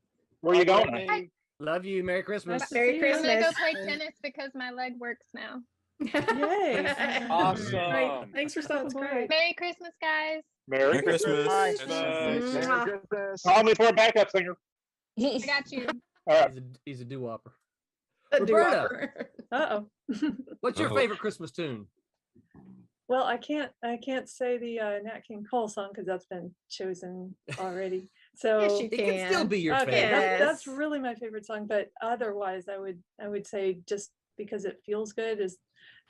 Where you going? Love you. Merry Christmas. Merry I'm gonna go Christmas. play tennis because my leg works now. Yay. Awesome. Great. Thanks for stopping by. Merry Christmas, guys. Merry Christmas. Christmas. Merry Mwah. Christmas. Call me for a backup singer. I got you. He's a doo-wopper. A Roberta, Uh-oh. what's your Uh-oh. favorite Christmas tune? Well, I can't say the Nat King Cole song because that's been chosen already. So Yes, you It can still be your okay, favorite. that's really my favorite song. But otherwise, I would say just because it feels good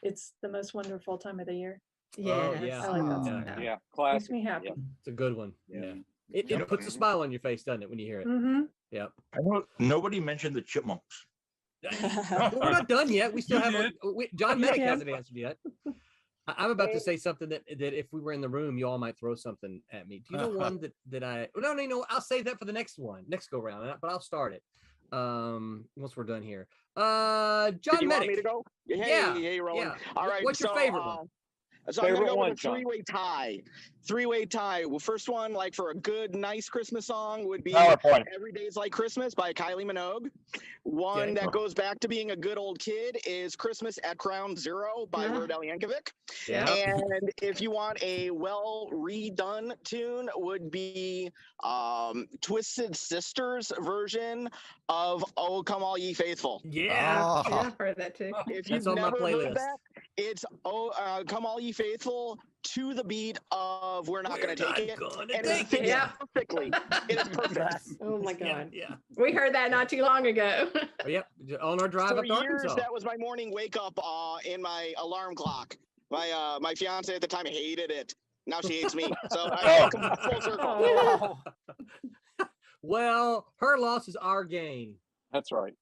it's the most wonderful time of the year. Oh, yeah. I like that song. Yeah, Makes classic. me happy. It's a good one. Yeah. It puts a smile on your face, doesn't it, when you hear it? Mm-hmm. Yep. I know nobody mentioned the Chipmunks. Well, we're not done yet. We still You have did. John You Medic can. hasn't answered yet. I'm about to say something that if we were in the room, you all might throw something at me. Do you know one that I? No. I'll save that for the next go round. But I'll start it once we're done here. John Did you Medic. want me to go? Hey, Roland. All right. What's your favorite one? So I'm gonna Favorite go one, with a John? three-way tie. Well, first one, like for a good, nice Christmas song, would be PowerPoint. "Every Day's Like Christmas" by Kylie Minogue. One that goes back to being a good old kid is "Christmas at Ground Zero" by Weird Al Yankovic. Yeah. And if you want a well redone tune, would be Twisted Sister's version of "Oh Come All Ye Faithful." Yeah, I've heard that too. If That's you've on my never playlist. heard that, it's "Come All Ye Faithful" to the beat of "We're Not Gonna Take It," and it fits perfectly. It is perfect. Oh my God. Yeah. We heard that not too long ago. Yep. On our drive For up to years, Arkansas. that was my morning wake up in my alarm clock. My fiance at the time hated it. Now she hates me. So I come full circle. Well, her loss is our gain. That's right.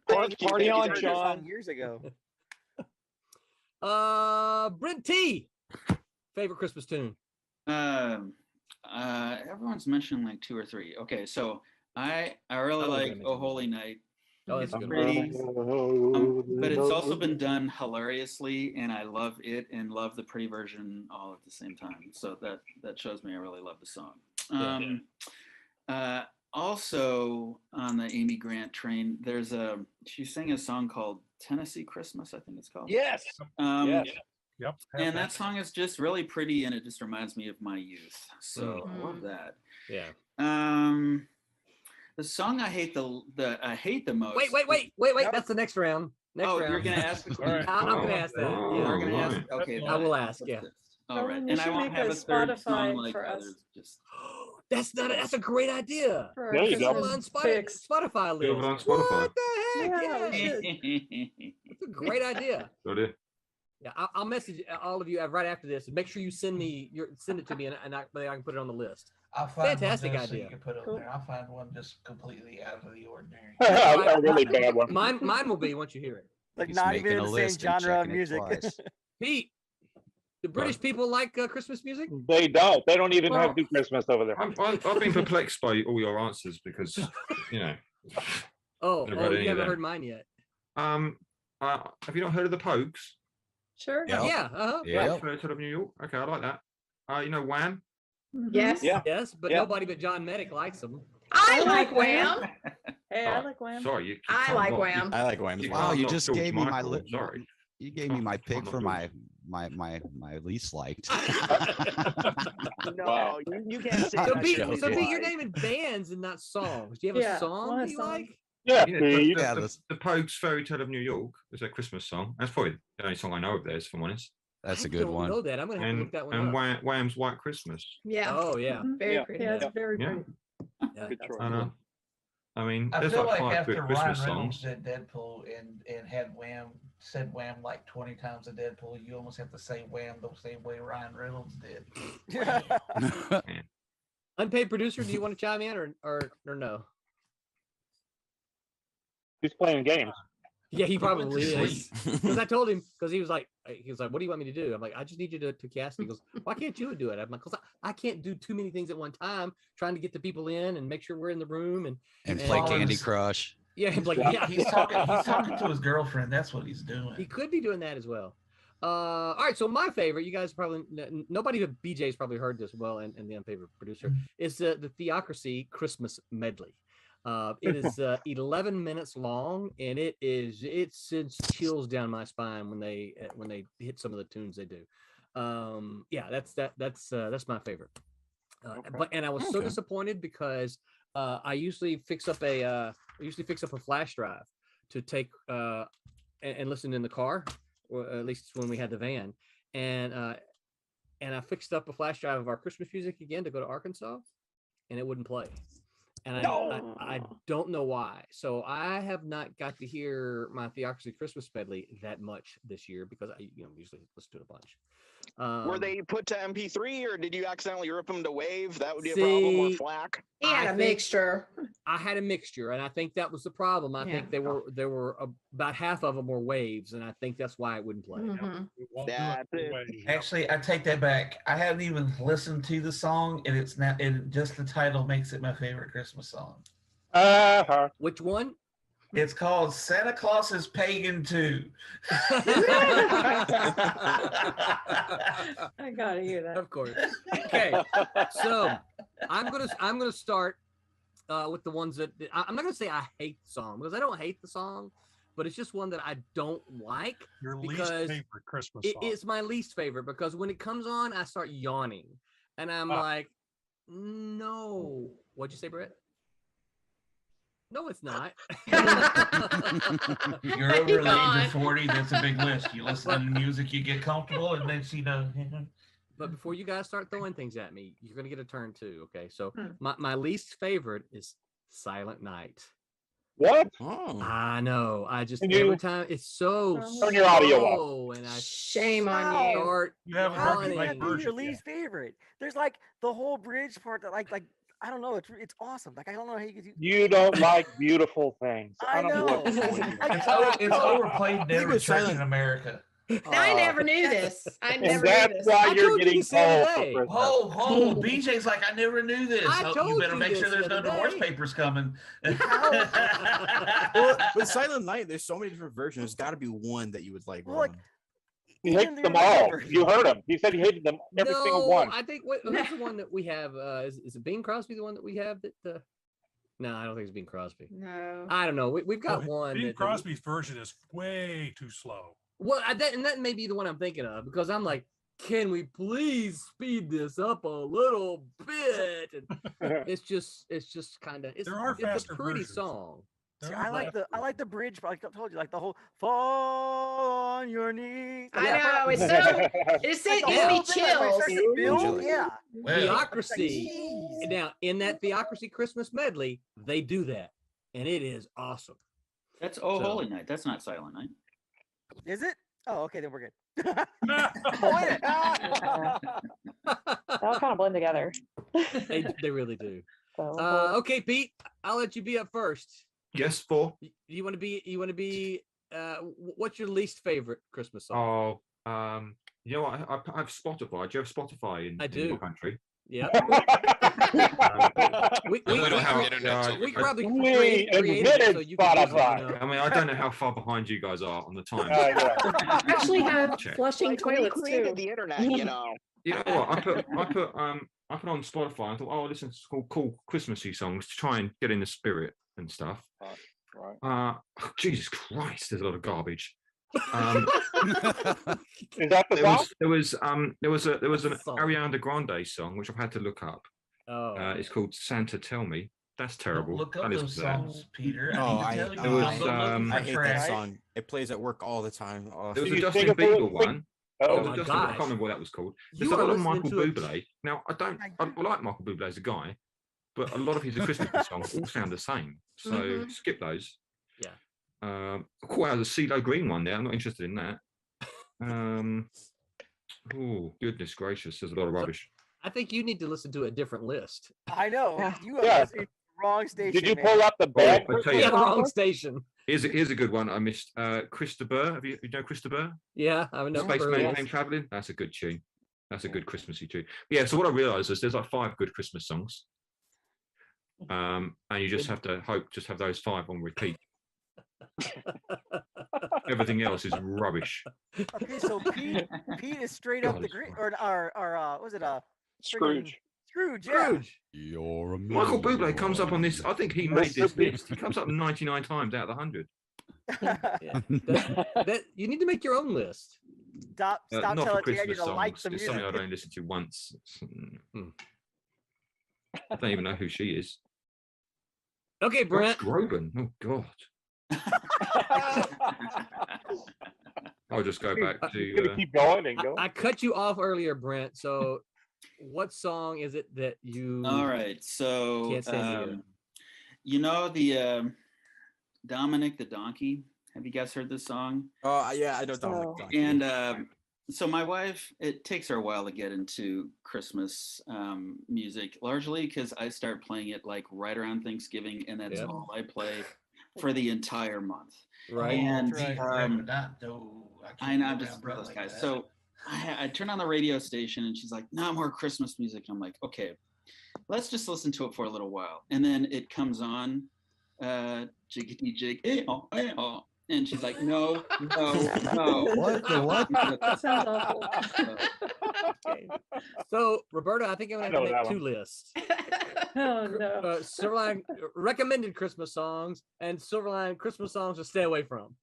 Party on, Sean. Years ago. Brent T. Favorite Christmas tune? Everyone's mentioned like two or three. Okay, so I really I was like gonna "Oh Holy Night." Oh, that's a good Pretty, one. but it's also been done hilariously, and I love it and love the pretty version all at the same time. So that shows me I really love the song. Also on the Amy Grant train, she sang a song called "Tennessee Christmas," I think it's called. Yes. Yep. And that song is just really pretty, and it just reminds me of my youth. So I love that. Yeah. The song I hate the most. Wait. That's the next round. Next round. You're gonna ask the All right. I'm gonna ask that. Yeah. You're gonna ask. Okay. I will ask. Yeah. All right. Roland, you And I should won't make have a a third song Spotify like for us. others. Just That's a great idea. For There you go. Silverline Spotify list. Silverline Spotify. What the heck? Yeah, we Yeah. That's a great idea. Got it. Yeah, I'll message all of you right after this and make sure you send it to me and I can put it on the list. I'll find Fantastic one just idea. So you can put it there. I'll find one just completely out of the ordinary. A really bad one. Mine will be once you hear it. Like He's not making even a the same list and genre of checking it music. twice. Pete, do British people like Christmas music? They don't. They don't even Well, have do Christmas over there. I've been perplexed by all your answers because, you know. Oh, never heard any you of haven't them. heard mine yet. Have you not heard of the Pogues? Sure. Yeah. Yeah. Fairy Tale of New York. Okay, I like that. You know Wham? Yes. Yes, but nobody but John Medic likes them. I like Wham. Hey, I like Wham. Sorry, you I can't like not- Wham. I like Wham as You well. Wow, can't you not just George gave me my Michael, sorry. You gave me my pick not for George. my least liked. No, you can't say So that. Pete, shit. you're naming bands and not songs. Do you have Yeah, a song want a that you song? like? Yeah, Yeah, Pete. the Pogues' Fairy Tale of New York is a Christmas song. That's probably the only song I know of theirs, if I'm honest. That's a I good don't one. know that. I'm gonna have to look that one And up. Wham's White Christmas. Yeah. Oh yeah. Very pretty. Yeah, it's very Yeah. pretty. Yeah, Good that's choice. a I good know. one. I mean, I there's feel like like 5 after good Ryan Christmas Reynolds songs. did Deadpool and had Wham said Wham like 20 times in Deadpool, you almost have to say Wham the same way Ryan Reynolds did. Unpaid producer, do you want to chime in or no? He's playing games. Yeah, he probably to is. Because I told him, because he was like, what do you want me to do? I'm like, I just need you to cast. He goes, why can't you do it? I'm like, because I can't do too many things at one time, trying to get the people in and make sure we're in the room And play Candy Crush. Yeah, he's like, yeah. He's talking to his girlfriend. That's what he's doing. He could be doing that as well. All right, so my favorite, you guys probably nobody but BJ's probably heard this well, and the unpaid producer is the Theocracy Christmas medley. It is 11 minutes long, and it sends chills down my spine when they hit some of the tunes they do. Yeah, that's my favorite. But I was so disappointed because I usually fix up a flash drive to take and listen in the car, or at least when we had the van, and I fixed up a flash drive of our Christmas music again to go to Arkansas, and it wouldn't play. And I don't know why. So I have not got to hear my Theocracy Christmas medley that much this year because I usually listen to it a bunch. Were they put to MP3 or did you accidentally rip them to WAV? That would be a problem, or FLAC. He had a mixture. I had a mixture, and I think that was the problem. I think there were about half of them were waves, and I think that's why it wouldn't play. Actually, I take that back. I haven't even listened to the song, and it's not. And just the title makes it my favorite Christmas song. Which one? It's called Santa Claus is Pagan Too. I gotta hear that. Of course. Okay, so I'm gonna start with the ones that I'm not gonna say I hate the song, because I don't hate the song, but it's just one that I don't like. Your least because favorite Christmas song. It's my least favorite because when it comes on, I start yawning, and I'm like, no. What'd you say, Brett? No, it's not. You're over the age of 40. That's a big list. You listen to the music, you get comfortable, and then But before you guys start throwing things at me, you're gonna get a turn too. Okay, so my least favorite is Silent Night. What? Oh. I know. I just Can you every time it's so turn your audio slow, off? and I Shame on you. start You haven't heard the yawning. like your least favorite. There's like the whole bridge part that like I don't know. It's awesome. Like I don't know how you could. You don't like beautiful things. I don't know know. what's wrong with you. It's overplayed in every church in America. I never knew this. I And never knew that's this. why I you're told you getting this the other cold for day. Christmas. BJ's like, I never knew this. I Oh, told you better you make this sure there's the no other divorce day. papers coming. Well, with Silent Night, there's so many different versions. There's got to be one that you would like. Well, like, Roland. He hates them all. You heard him. He said he hated them, every single one. I think who's the one that we have? Is it Bing Crosby the one that we have? That no, I don't think it's Bing Crosby. No. I don't know. We've got Oh, one. Bing that- Crosby's version is way too slow. Well, that may be the one I'm thinking of because I'm like, can we please speed this up a little bit? And it's just kind of it's a faster pretty versions. song. See, I like the bridge. Like I told you, like the whole fall on your knees. I know. It's so. It gives me chills. Build, yeah. Theocracy. Now, in that Theocracy Christmas medley, they do that, and it is awesome. That's Oh Holy Night. That's not Silent Night. Is it? Oh, okay, then we're good. They all kind of blend together. They really do. So, Okay, Pete, I'll let you be up first. Yes, for. You want to be? What's your least favorite Christmas song? Oh, you know what? I have Spotify. Do you have Spotify in your country? Yeah. We don't have internet. So We probably We created it so you can use it, you know? I mean, I don't know how far behind you guys are on the time. Actually have Check. flushing Like, we toilets created too. the internet, you know. You know what? I put on Spotify. I thought, oh, listen to cool Christmassy songs to try and get in the spirit and stuff. Right. Jesus Christ, there's a lot of garbage. Is that the song? There was an Ariana Grande song which I've had to look up. Oh. It's called Santa Tell Me. That's terrible. Look up Don't listen those to that. songs, Peter. Oh, I need to tell you, There was, don't go looking I for hate trash. that song. It plays at work all the time. Oh. There was a you Justin sing it for us? Bieber one. Oh, There was a my Justin, I gosh. can't remember what that was called. You There's a are lot of listening Michael to a- Bublé. Now, I like Michael Bublé as a guy, but a lot of his Christmas songs all sound the same. So skip those. Yeah. Wow, the CeeLo Green one there. I'm not interested in that. Oh, goodness gracious. There's a lot of rubbish. I think you need to listen to a different list. I know. You are Yeah. listening to the wrong station. Did you man. pull up the bad I'll tell you. Yeah, the wrong station. Here's a good one I missed. Chris de Burgh. Have you know Chris de Burgh? Yeah, I know. Spaceman Came Traveling. That's a good tune. That's a good Christmassy tune. Yeah, so what I realized is there's like 5 good Christmas songs. And you just have to have those 5 on repeat. Everything else is rubbish. Okay, so Pete is straight up the green, or was it Scrooge? Scrooge, yeah. You're a Michael Bublé comes up on this. I think he made this list. He comes up 99 times out of the 100. Yeah. That you need to make your own list. Stop Not for telling me I need Christmas to like songs. the It's music. something I don't listen to once. I don't even know who she is. Okay, Brent. Groban. Oh God. I'll just go back to. Keep going and go. I cut you off earlier, Brent. So, what song is it that you? All right, so can't stand to hear? you know the Dominic the Donkey. Have you guys heard this song? Oh yeah, I know Dominic. Donkey. And so my wife, it takes her a while to get into Christmas music, largely because I start playing it like right around Thanksgiving, and that's Yep. all I play for the entire month. Right. And I know, I'm just one of those guys. So I turn on the radio station, and she's like, "No more Christmas music." And I'm like, "Okay, let's just listen to it for a little while." And then it comes on, jiggity jig, eh-oh, eh-oh. And she's like, no. What the what? That sounds awful. So, Roberta, I think I'm gonna have to make two lists. Oh no. Silverline recommended Christmas songs and Silverline Christmas songs to stay away from.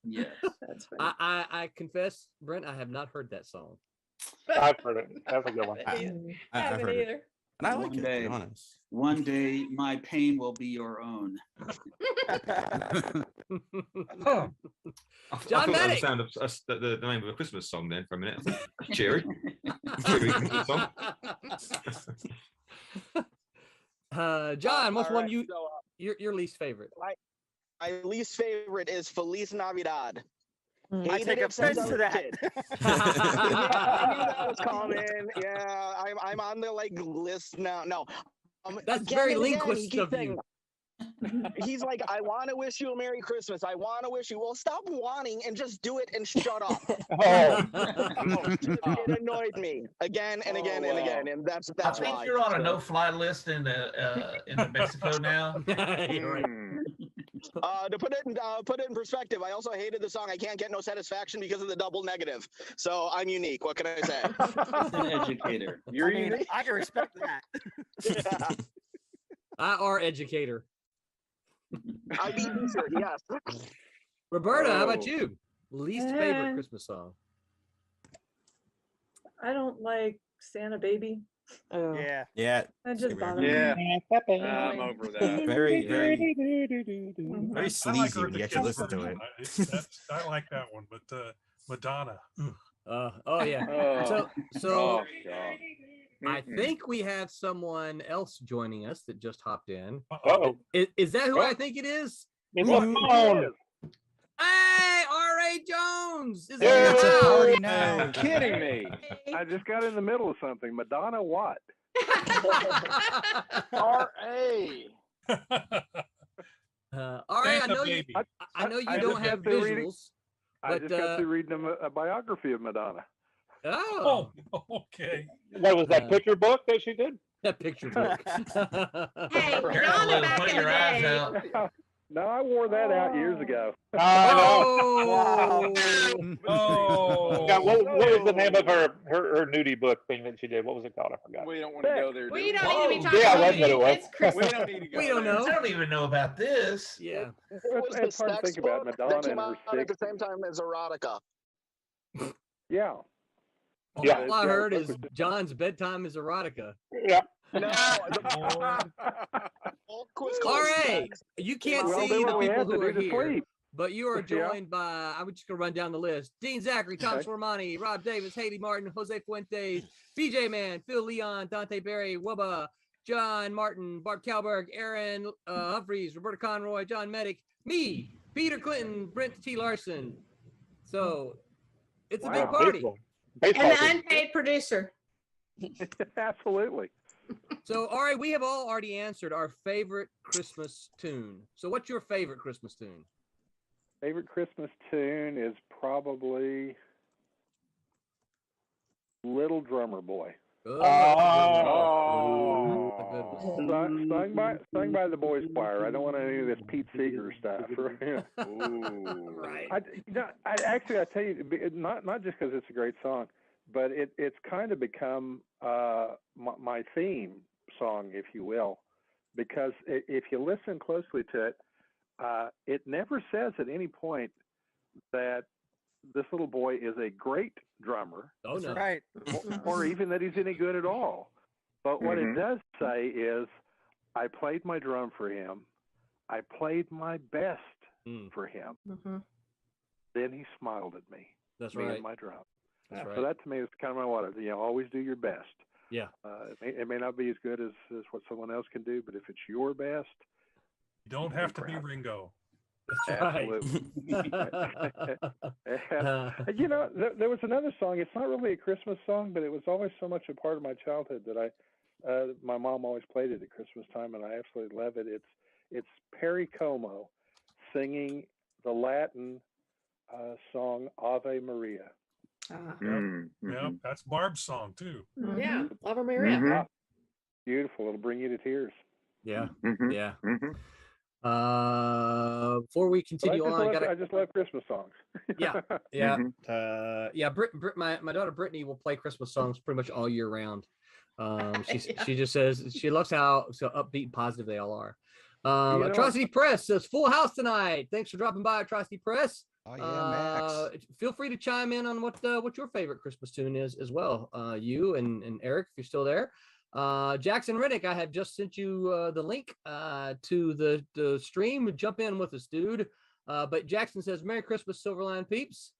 Yes, that's funny. I confess, Brent, I have not heard that song. I've heard it. That's a good one. I've heard it. And I like it, to be honest. One day, my pain will be your own. John I Maddox. thought that was the name of a Christmas song then for a minute. Cheery. Cheery Christmas song. John, what's one Alright, your least favorite? My least favorite is Feliz Navidad. I take offense to that. Yeah, I knew that was coming. Yeah, I'm on the list now. No, that's again very and again, linguist he keeps of you. He's like, I want to wish you a Merry Christmas. I want to wish you. Well, stop wanting and just do it and shut up. It annoyed me again and again and again, and that's I think why. you're on a So- no-fly list in Mexico now. To put it in perspective, I also hated the song "I Can't Get No Satisfaction" because of the double negative. So I'm unique. What can I say? He's an educator. I mean, I can respect that. I are educator. I beat you, sir. Yes. Roberta, how about you? Least favorite Christmas song? I don't like Santa Baby. Oh. Yeah. Yeah. That just bothers me. Yeah, I'm over that. Very Mhm. very sleazy when you actually listen to it. I like that one, but Madonna. Oh yeah. Oh. So Oh, God. I think we have someone else joining us that just hopped in. Uh-oh. Is that who I think it is? It's a phone. Hey, R.A. Jones! Is Yeah, it's a party now. You're kidding me. I just got in the middle of something. Madonna what? R.A. R.A., I know you. I know you don't have visuals. I just got through reading a biography of Madonna. Oh, okay. What was that picture book that she did? That picture book. Hey, Madonna back Put in the your eyes day. out. No, I wore that out years ago. Oh, Yeah, what was the name of her nudie book thing that she did? What was it called? I forgot. We don't want to go there. We do don't need to be talking Yeah, about that's what it was. It's Christmas. We don't need to go. we don't there. know. I don't even know about this. Yeah. It's hard to think about Madonna that came and her out at the 60s. same time as erotica. Yeah. Yeah. All I heard is John's bedtime is erotica. Yeah. No, R.A., you can't Well, see then the we people have to who do are the here, sleep. but you are Yeah. joined by, I'm just going to run down the list. Dean Zachary, Tom Okay. Sormani, Rob Davis, Haley Martin, Jose Fuentes, BJ Man, Phil Leon, Dante Berry, Wubba, John Martin, Barb Kalberg, Aaron Humphreys, Roberta Conroy, John Medic, me, Peter Clinton, Brent T. Larson. So it's a big Wow. party. Baseball And the team. unpaid producer. Absolutely. So, all right, we have all already answered our favorite Christmas tune. So what's your favorite Christmas tune? Favorite Christmas tune is probably Little Drummer Boy. Oh, Sung by the boys choir. I don't want any of this Pete Seeger stuff. Right. I tell you, not just because it's a great song, but it's kind of become my theme song, if you will, because if you listen closely to it, it never says at any point that this little boy is a great drummer. Oh no! Right. Or even that he's any good at all. But what it does say is, I played my drum for him. I played my best for him. Then he smiled at me. That's me right. and my drum. That's So right. that to me is kind of my motto. Always do your best. Yeah. It may not be as good as what someone else can do, but if it's your best, you don't have to be Ringo. That's absolutely. There was another song. It's not really a Christmas song, but it was always so much a part of my childhood that my mom always played it at Christmas time, and I absolutely love it. It's Perry Como singing the Latin song Ave Maria. Yep, that's Barb's song too. Yeah, Ave Maria. Beautiful. It'll bring you to tears. Yeah. Yeah. Before we continue on, I just love Christmas songs. Yeah. My daughter Brittany will play Christmas songs pretty much all year round. She just says she loves how so upbeat and positive they all are. Atrocity Press says full house tonight. Thanks for dropping by, Atrocity Press. Oh yeah, Max. Feel free to chime in on what your favorite Christmas tune is as well. You and Eric, if you're still there. Jackson Riddick, I have just sent you the link to the stream. Jump in with us, dude. But Jackson says, Merry Christmas, Silverline peeps.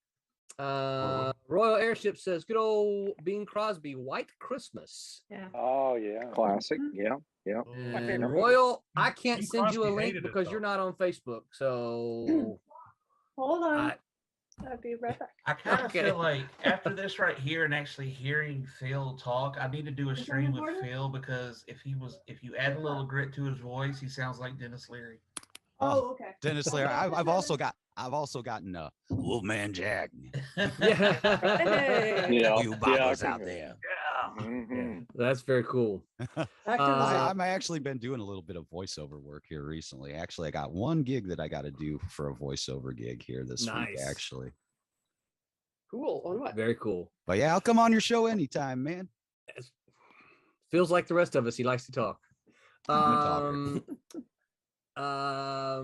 Royal Airship says, good old Bing Crosby, White Christmas. Yeah. Oh, yeah. Classic. Yeah. And Royal, I can't Bing send you a Crosby link hated it, because though. you're not on Facebook. So Hold on. I'll be right back. I kind of Okay. feel like after this right here and actually hearing Phil talk, I need to do a stream with Phil because if you add a little grit to his voice, he sounds like Dennis Leary. Oh, okay. Dennis Leary. I've also gotten Wolfman Jack. yeah. You boppers out there. That's very cool. I've actually been doing a little bit of voiceover work here recently. Actually, I got one gig that I got to do for a voiceover gig here this week, actually. Cool. On what? Very cool. But yeah, I'll come on your show anytime, man. Feels like the rest of us. He likes to talk. I'm a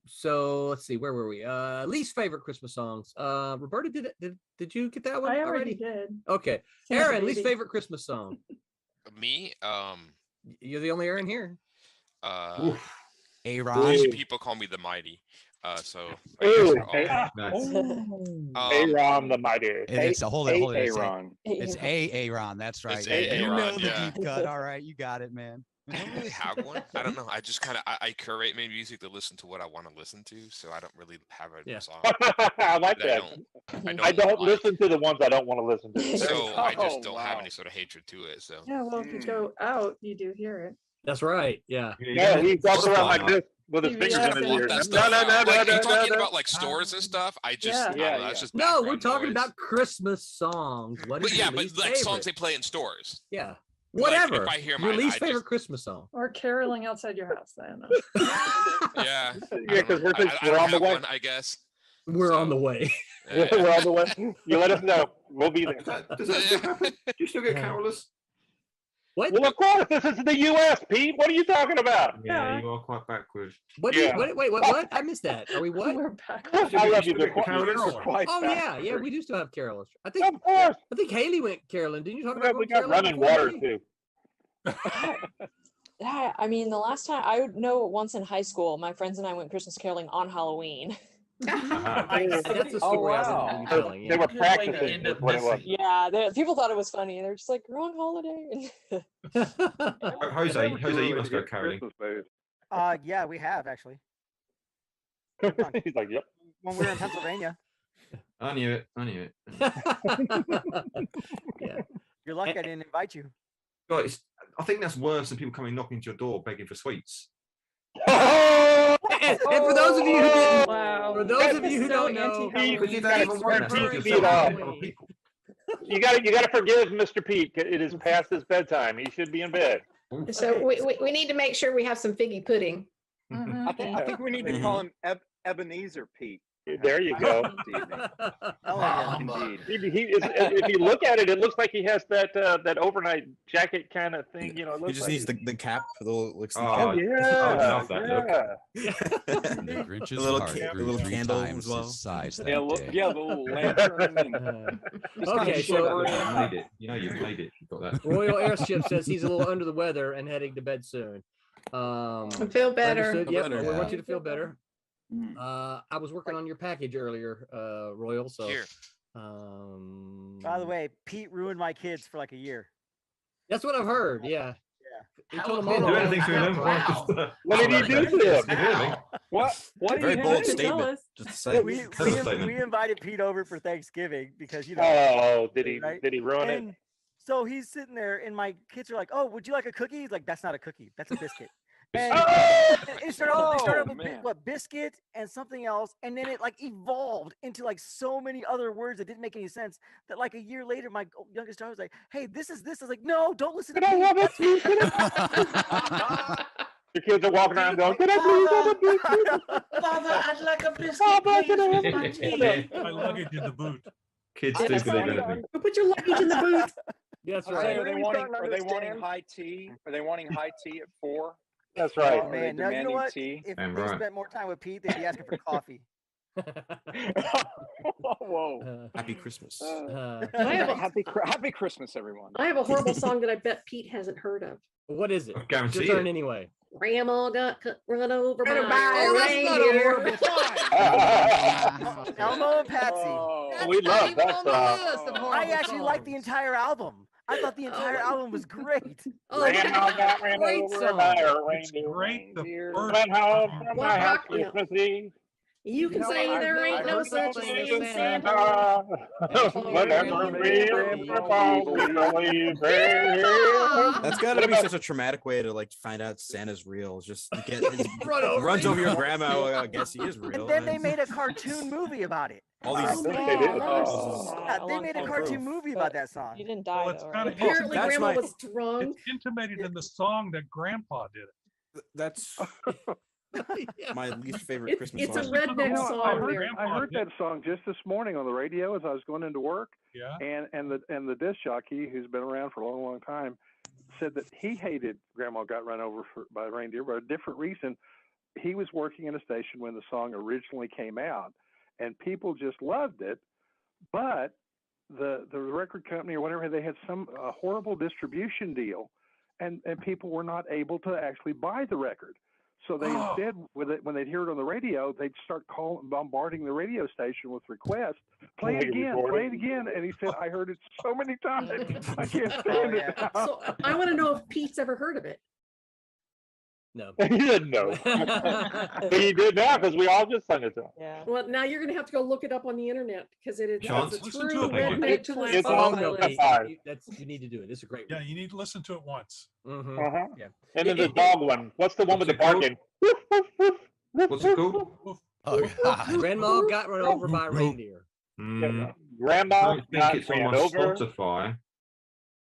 So let's see, where were we? Least favorite Christmas songs. Roberta, did you get that one? I already did. Okay. Santa Aaron, least Baby. favorite Christmas song. Me, You're the only Aaron here. A-Ron. People call me the mighty. So Ooh, A-Ron the mighty. It's a hold it. A-Ron. It's A-Ron. That's right. It's You know A-Ron, the yeah. deep cut. All right, you got it, man. I don't really have one. I don't know. I just kind of I curate my music to listen to what I want to listen to, so I don't really have a song. I like that. I don't listen to the ones I don't want to listen to. So I just don't have any sort of hatred to it. So Yeah, well, if you go out, you do hear it. That's right. Yeah. Yeah, he walks around like this with his fingers in his ears. No. Like, you're talking about like stores and stuff. I just I don't know, that's just No, we're background talking noise. about Christmas songs. What is But your yeah, but least like favorite? songs they play in stores. Yeah. Like, Whatever. if I hear your mine, least I favorite just- Christmas song. Or caroling outside your house. I don't know. Yeah. Yeah, because we're I on the have way. one, I guess. We're on the way. We're on the way. You let us know. We'll be there. Does that still happen? Do you still get carolers? What? Well, of course, this is the U.S., Pete. What are you talking about? Yeah, you are quite backwards. What? Yeah. Wait, what? I missed that. Are we what? We're back. I love you. Oh yeah, we do still have carolers. I think. Of course. I think Haley went caroling. Didn't you talk Yeah, about we going got caroling running before, water Haley? too. Yeah, I mean, the last time I would know once in high school, my friends and I went Christmas caroling on Halloween. That's a story I remember you telling. They Yeah. were practicing. That's what it was. Yeah, people thought it was funny. They're just like, we're on holiday. Jose, you must go caroling. Yeah, we have actually. He's like, yep. When we were in Pennsylvania. I knew it. Yeah. You're lucky I didn't invite you. Guys, I think that's worse than people coming knocking to your door begging for sweets. And for those of you who didn't, Wow. for those of you who don't know, Because you don't even want to Pete off. You got to forgive Mr. Pete. It is past his bedtime. He should be in bed. So we need to make sure we have some figgy pudding. I think we need to call him Ebenezer Pete. There you go. Indeed. If you look at it, it looks like he has that overnight jacket kind of thing. You know, it He looks just like needs the cap. The little, looks Oh, the yeah, I would love that look. And the Grinch's little heart the grew little 3 candle times as well. his size that Yeah, day. the little lantern. And just kinda Okay, shivering. You've made it. You know, you've made it. You've got that. Royal Airship says he's a little under the weather and heading to bed soon. I feel better. Understood. Feel Yep, better. we want you Yeah. to feel better. Mm. I was working on your package earlier, Royal. So, Here. By the way, Pete ruined my kids for like a year. that's what I've heard. Yeah. He told them all Didn't do to- anything to them. Wow. What did he do to him? What? What Very do you bold do? statement. Just to say. We invited Pete over for Thanksgiving because Oh, did he right? did he ruin it? And so he's sitting there, and my kids are like, "Oh, would you like a cookie?" He's like, "That's not a cookie. That's a biscuit." And they started with man. what biscuit and something else, and then it like evolved into like so many other words that didn't make any sense. That like a year later, my youngest daughter was like, "Hey, this is this." I was like, "No, don't listen to Can I me." have a piece? The kids are walking around going, "Can I please have a piece?" Father, I'd like a biscuit, please, with my tea. My luggage in the boot. Kids do believe anything. Put your luggage in the boot. That's So right. are they wanting? starting to Are they wanting understand. high tea? Are they wanting high tea at 4? That's Oh right. Are they man, now you know demanding what? tea? If And they right. spent more time with Pete, they'd be asking for coffee. Whoa. Happy Christmas. I have a, Happy Christmas, everyone. I have a horrible song that I bet Pete hasn't heard of. What is it? I It's guarantee your turn it. anyway. Grandma got run over by Oh, a that's not a reindeer. horrible song. Elmo and Patsy. Oh, We love that song. I actually like the entire album. I thought the entire album was great. Oh, Grandma got ran Great over song. by a It's reindeer. great. The Reindeer. first Went home from What my house rock- yeah. Christmas Eve. You can know, say I've there ain't heard no that such song thing in as Santa. Santa. Whenever we believe it. That's got to be such a traumatic way to like find out Santa's real. Just to get runs over your grandma. Well, I guess he is real. And then they made a cartoon movie about it. all I these. think they did. Yeah, they made a cartoon movie about that song. You didn't die Well, it's though, kinda right? Apparently, That's Grandma my- was drunk. It's intimated in the song that Grandpa did it. That's Yeah. my least favorite Christmas It's a song. redneck You know, song. I there. heard that song just this morning on the radio as I was going into work, Yeah. and the disc jockey who's been around for a long, long time said that he hated Grandma Got Run Over by a Reindeer, but a different reason. He was working in a station when the song originally came out, and people just loved it, but the record company or whatever, they had some horrible distribution deal, and people were not able to actually buy the record. So they instead, when they'd hear it on the radio, they'd start bombarding the radio station with requests. Play it again. And he said, I heard it so many times. I can't stand it now. So I want to know if Pete's ever heard of it. No. He didn't know. But he did now because we all just sung it to him. Yeah. Well, now you're going to have to go look it up on the internet because it is Sean, it's a listen to true it, man. redneck to It's song. on no, the Pete, fire. you need to do it. It's a great Yeah, one. you need to listen to it once. Mhm. Uh-huh. Yeah. And then the dog one. What's the one with the barking? What's it called? Oh God. Grandma got run over by a reindeer. I Grandma don't think got it's on ran my over. Spotify.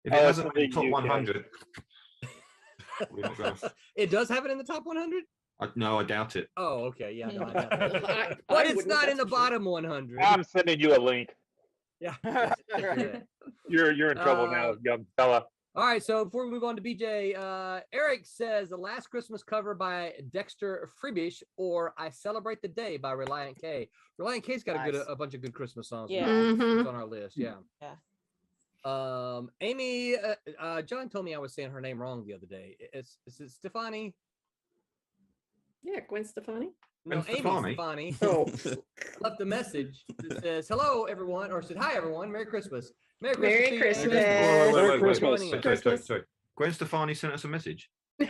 If Oh, it it's hasn't on been the top UK. 100, we're not gonna- It does have it in the top 100? no, I doubt it. Oh, okay. Yeah. No, I doubt that. I But it's wouldn't, not in that's the for sure. bottom 100. I'm sending you a link. Yeah. You're in trouble now, young fella. All right, so before we move on to BJ, Eric says The Last Christmas cover by Dexter Freebish or I Celebrate the Day by Reliant K. Reliant K's got a bunch of good Christmas songs. Yeah. It's on our list. Yeah. Yeah. Amy, John told me I was saying her name wrong the other day. Is it Stefani? Yeah, Gwen Stefani. No, Gwen Amy Stefani? Stefani Oh. left a message that says, hello, everyone, or said, hi, everyone. Merry Christmas. Merry Christmas. Merry to you. Christmas. Wait, Merry wait, Christmas. wait, sorry. Gwen Stefani sent us a message. No,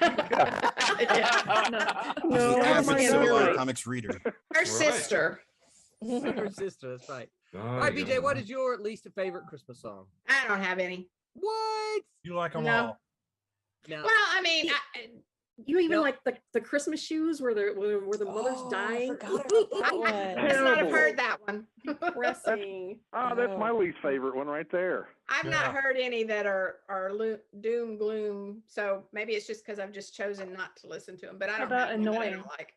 Avid you're Silverline right. comics reader. Her sister. Her sister, that's right. Oh, All right, BJ, what is your least favorite Christmas song? I don't have any. What? You like them No. all. Now, Well, I mean, you even like the Christmas shoes where the mother's dying. I've not heard that one. Depressing. That's my least favorite one right there. I've not heard any that are doom gloom. So maybe it's just because I've just chosen not to listen to them. But I How don't about have one that I annoying? don't like.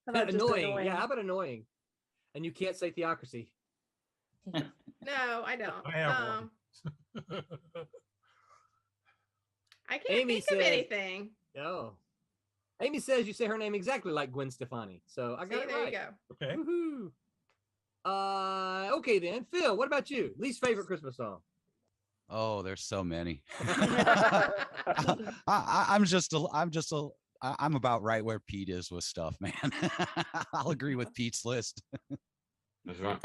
How about just annoying. Yeah, how about annoying? And you can't say theocracy. No, I don't. I have one. I can't Amy think of said- anything. Oh. Amy says you say her name exactly like Gwen Stefani. So I got See, it there right. you go. Okay. Woohoo. Okay then. Phil, what about you? Least favorite Christmas song? Oh, there's so many. I'm about right where Pete is with stuff, man. I'll agree with Pete's list. That's right.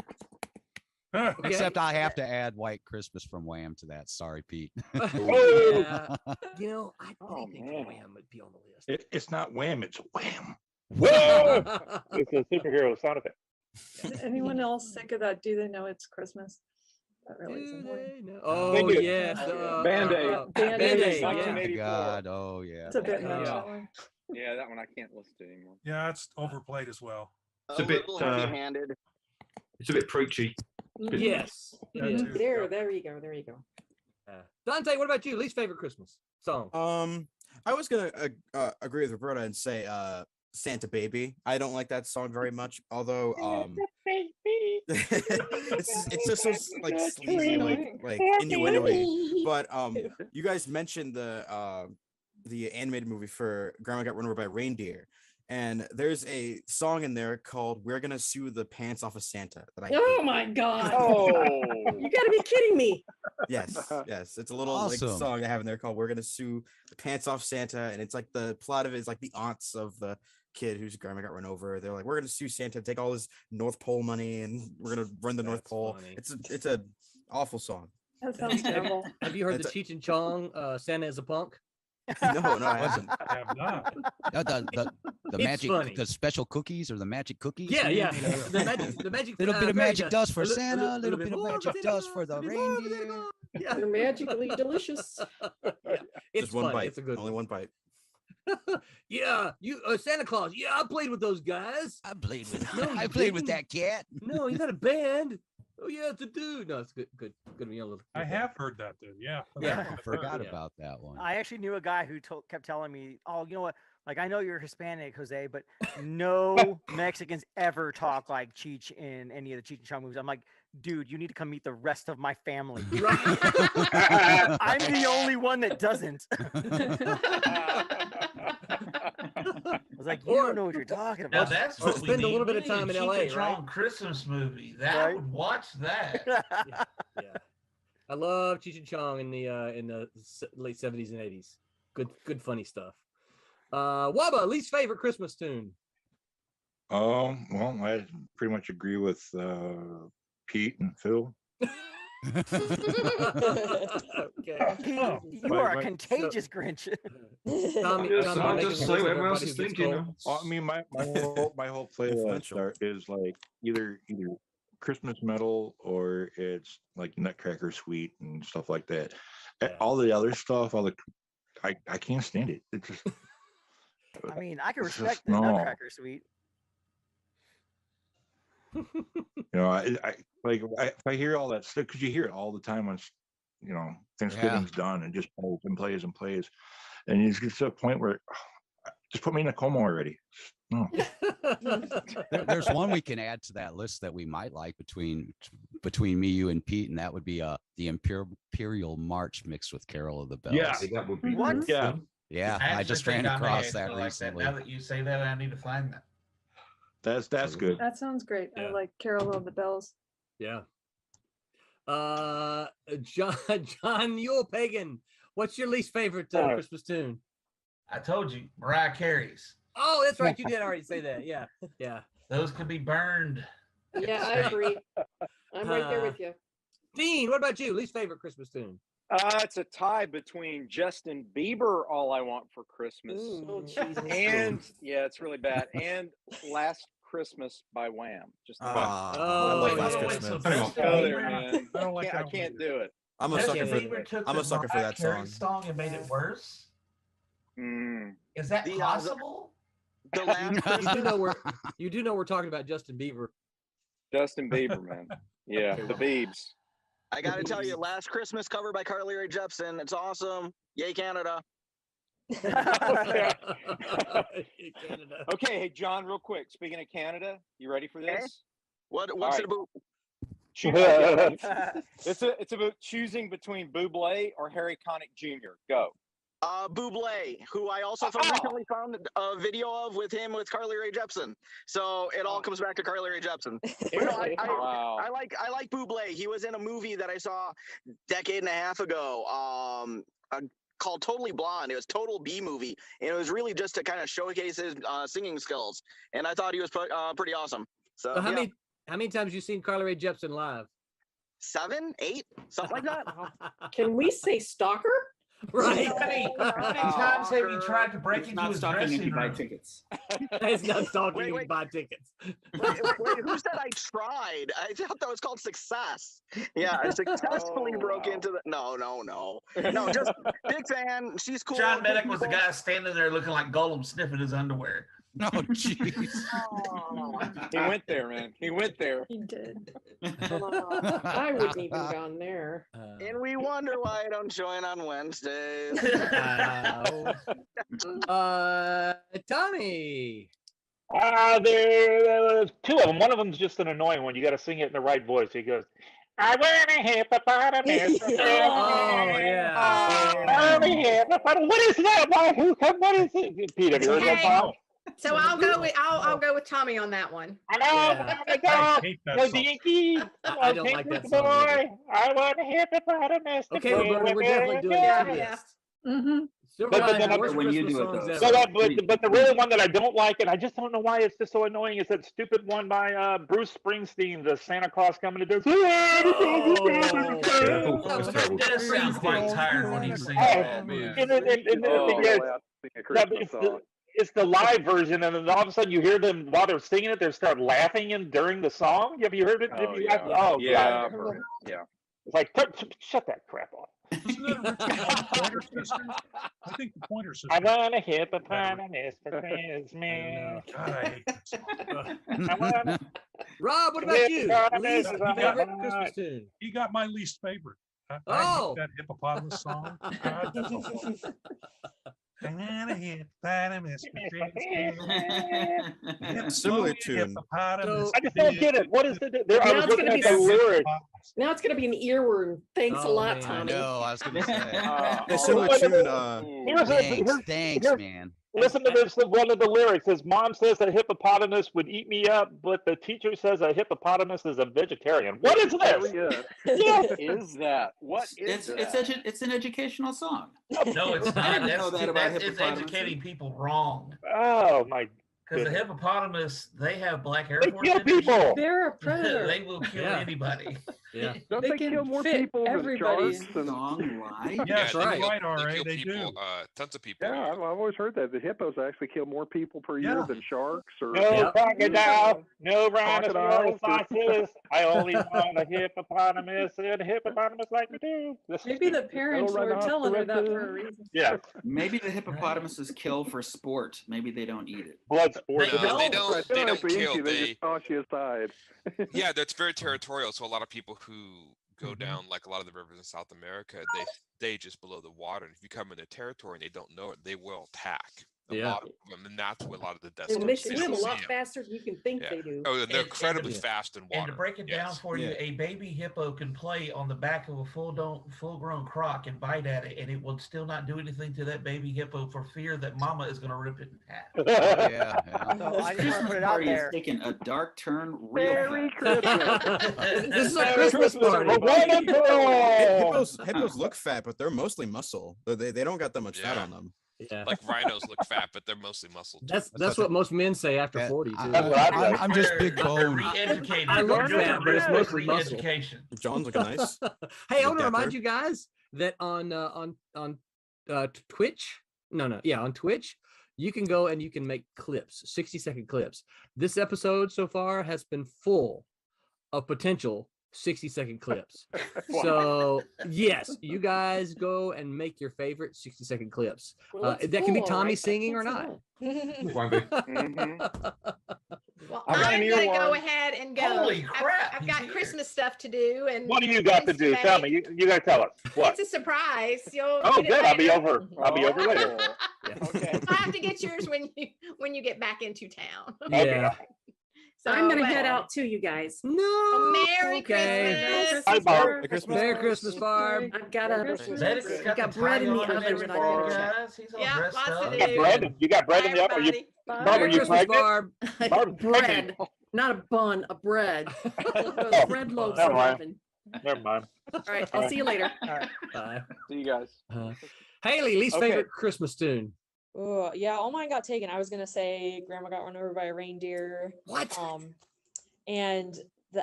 Except I have to add White Christmas from Wham to that. Sorry, Pete. Yeah. You know, I didn't think Wham would be on the list. It's not Wham, it's Wham. Whoa! It's a superhero sound effect. Is anyone else sick of that? Do they know it's Christmas? That really is Do annoying. they know? Oh do. yes. Band-Aid. Band-Aid. Band-Aid, Yeah. yeah. God, oh yeah. It's a bit much. Yeah. That one. Yeah, that one I can't listen to anymore. Yeah, it's overplayed as well. It's a bit, little heavy-handed. It's a bit preachy. Yes. That It is. too. There you go. There you go. Dante, what about you? Least favorite Christmas song? I was gonna agree with Roberta and say Santa Baby. I don't like that song very much, although it's just so like sleazy, like innuendo. But you guys mentioned the animated movie for Grandma Got Run Over by Reindeer, and there's a song in there called "We're Gonna Sue the Pants Off of Santa" that I Oh hate. my God. Oh. You gotta be kidding me. Yes, it's a little Awesome. like song I have in there called "We're Gonna Sue the Pants Off Santa," and it's like the plot of it is like the aunts of the kid whose grandma got run over. They're like, we're gonna sue Santa, take all his North Pole money, and we're gonna run the North Pole. funny. It's a awful song. That sounds terrible. Have you heard It's the Cheech and Chong Santa is a Punk? No, I haven't. I have not. The It's magic, funny. the special cookies or the magic cookies? Yeah, yeah. You know? The magic Little bit of fairy magic dust for Santa, little bit of more magic potato dust for the more reindeer. potato. Yeah. They're magically delicious. Yeah. It's Just one funny. bite. It's a good Only one. one bite. Yeah, you Santa Claus. Yeah, I played with those guys. I played with No, I you played with didn't. that cat. No, you got a band. Oh yeah, it's a dude. No, it's good. I have heard that then. Yeah. Yeah. I forgot Yeah. about that one. I actually knew a guy who kept telling me, "Oh, you know what? Like, I know you're Hispanic, Jose, but no Mexicans ever talk like Cheech in any of the Cheech and Chong movies." I'm like, dude, you need to come meet the rest of my family. I'm the only one that doesn't. I was like, you don't know what you're talking Now about. that's Or what we spend a need. little bit We of time need in a LA, Cheech and right? Chong Christmas movie. That Right? would watch that. Yeah. I love Cheech and Chong in the late 70s and 80s. Good funny stuff. Waba, least favorite Christmas tune. Well, I pretty much agree with Pete and Phil. Okay. You are a contagious Grinch. Tommy, I'll make just us say listen what to everyone else everybody is who gets thinking. cold. I mean, my whole playlist is like either Christmas metal or it's like Nutcracker Suite and stuff like that. All the other stuff, I can't stand it. It's just. I mean, I can It's just- respect the no. Nutcracker Suite. If I hear all that stuff, because you hear it all the time when Thanksgiving's done and just plays and plays, and you get to a point where just put me in a coma already. No. There's one we can add to that list that we might like between me, you, and Pete, and that would be the Imperial March mixed with Carol of the Bells. Yeah, that would be What? Yeah. Yeah, I Actually just think ran I may across actually that like recently. Now that you say that, I need to find that. That's good. That sounds great. I like Carol of the Bells. Yeah. John Yule Pagan, what's your least favorite Christmas tune? I told you, Mariah Carey's. Oh, that's right. You did already say that. Yeah. Yeah. Those could be burned. Yeah, I agree. I'm right there with you. Dean, what about you? Least favorite Christmas tune? It's a tie between Justin Bieber, "All I Want for Christmas," Oh, Jesus. and yeah, it's really bad, and "Last Christmas" by Wham. Just I Oh, love yeah. Last wait, Christmas. so Justin go there, Bieber- man. I don't like I that one can't either. do it. I'm a Justin sucker for Bieber took I'm a the sucker for Mariah that Carey song. and made it worse. Mm. Is that The, possible? The last Christmas. You do know we're talking about Justin Bieber. Justin Bieber, man. Yeah, the Biebs. I got to tell you, Last Christmas cover by Carly Rae Jepsen. It's awesome. Yay, Canada. Okay. Okay, hey John, real quick. Speaking of Canada, you ready for this? What's right. it about? It's about choosing between Bublé or Harry Connick Jr. Go. Bublé, who I also recently found a video of with Carly Rae Jepsen. So it all comes back to Carly Rae Jepsen. But no, I like Bublé. He was in a movie that I saw a decade and a half ago. Called Totally Blonde. It was total B movie, and it was really just to kind of showcase his singing skills. And I thought he was pretty awesome. So how many times you seen Carly Rae Jepsen live? 7, 8, something like that. Can we say stalker? Right. How many times have you tried to break into his dressing room? Buy tickets. It's not stalking if you buy tickets. Wait, who said I tried? I thought that was called success. Yeah, I successfully broke into the. No, just big fan. She's cool. John Medic was the guy standing there looking like Gollum sniffing his underwear. No, jeez. He went there, man. He went there. He did. I wouldn't even gone there. And we wonder why I don't join on Wednesdays. Tommy. There was 2 of them. One of them's just an annoying one. You got to sing it in the right voice. He goes, I want a hippopotamus. Oh, yeah. What is that? What is it? Pete, have you heard that song? So I'll go with Tommy on that one. I don't like that song. I want a hippopotamus. Okay, we're definitely doing it. Mm-hmm. When you do it, though. But the real one that I don't like, and I just don't know why it's just so annoying, is that stupid one by Bruce Springsteen, the Santa Claus coming to do. Dennis sounds quite tired when he sings that, man. It's the live version, and then all of a sudden you hear them while they're singing it. They start laughing during the song. Have you heard it? God. Yeah. It's like shut that crap off. Isn't that a Pointer Sisters? I think the Pointer Sisters. I want a hippopotamus for Christmas. God, I hate that song. Rob, what about you? Favorite Christmas tune? He got my least favorite. I hate that hippopotamus song. God, that's awful. I want a hippopotamus for Christmas. Similar tune. I just don't get it. What is it? I was looking at the lyrics. Now it's going to be an earworm. Thanks a lot, Tommy. No, I was going to say. A similar tune. Thanks, man. Listen to this. One of the lyrics. His mom says a hippopotamus would eat me up, but the teacher says a hippopotamus is a vegetarian. What is this? What is that? What is that? It's an educational song. No, it's not. I didn't know that about It's hippopotamus. educating people wrong. Oh my! Because the hippopotamus, they have black Air They Force kill energy. people. They're a predator. They will kill anybody. Yeah. Don't They they can kill more fit people than everybody. sharks? And... Yeah, that's right. right. Right, They RA, kill they people, do. Tons of people. Yeah, I've always heard that the hippos actually kill more people per year than sharks. Or No crocodile, no rhinoceros, Crocodiles. foxes. I only want a hippopotamus, and a hippopotamus like me too. Maybe the parents were telling her that for a reason. Yeah. Maybe the hippopotamuses kill for sport. Maybe they don't eat it. Blood sport. No, they don't. They don't actually eat kill. you, they just toss you aside. Yeah, that's very territorial. So a lot of people who go down like a lot of the rivers in South America, they stay just below the water. And if you come in their territory and they don't know it, they will attack. A lot of them, and that's what a lot of the deaths. And they swim a lot faster than you can think they do. Oh, and they're incredibly fast in water. And to break it down for you, a baby hippo can play on the back of a full-grown croc and bite at it, and it will still not do anything to that baby hippo for fear that mama is going to rip it in half. So I just want to put it out Party is there. taking a dark turn real Merry fast. This is a Christmas party. Hippos look fat, but they're mostly muscle. They don't got that much fat on them. Yeah. Like rhinos look fat, but they're mostly muscle. That's what most men say after 40 too. I'm just big bone. Re-educated. I look You're fat, but it's doing mostly muscle. re-education. John's looking nice. Hey, I want to remind you guys that on Twitch, on Twitch, you can go and you can make clips, 60-second clips. This episode so far has been full of potential 60-second clips. So yes, you guys go and make your favorite 60-second clips. Well, That can be Tommy singing or not. Well, I've got I'm an gonna go earworm. ahead and go. Holy crap, I've he's got here. Christmas stuff to do, and What do you got to do? Tell me. You got to tell us. What? It's a surprise. You'll Oh, get it good. I'll be later. over. I'll be over later. Okay. I'll have to get yours when you get back into town. Yeah. So, I'm gonna but- head out too, you guys. No. Merry Christmas. Hi, Barb. Merry Christmas, Barb. I've got Medic's I've got the bread tie in the on and oven that I everything, gotta check. guys. He's all Yeah, dressed lots to up. do. You got bread. You got bread in the oven. Are you, Barb, are Merry you Christmas, pregnant? Barb. Barb's Bread, pregnant. not a bun, a bread. Oh, Bread loaves never in the mind. oven. Never mind. All right, I'll see you later. All right, bye. See you guys. Haley, least Okay. favorite Christmas tune. Oh, yeah, all mine got taken. I was gonna say Grandma Got Run Over by a Reindeer. What? And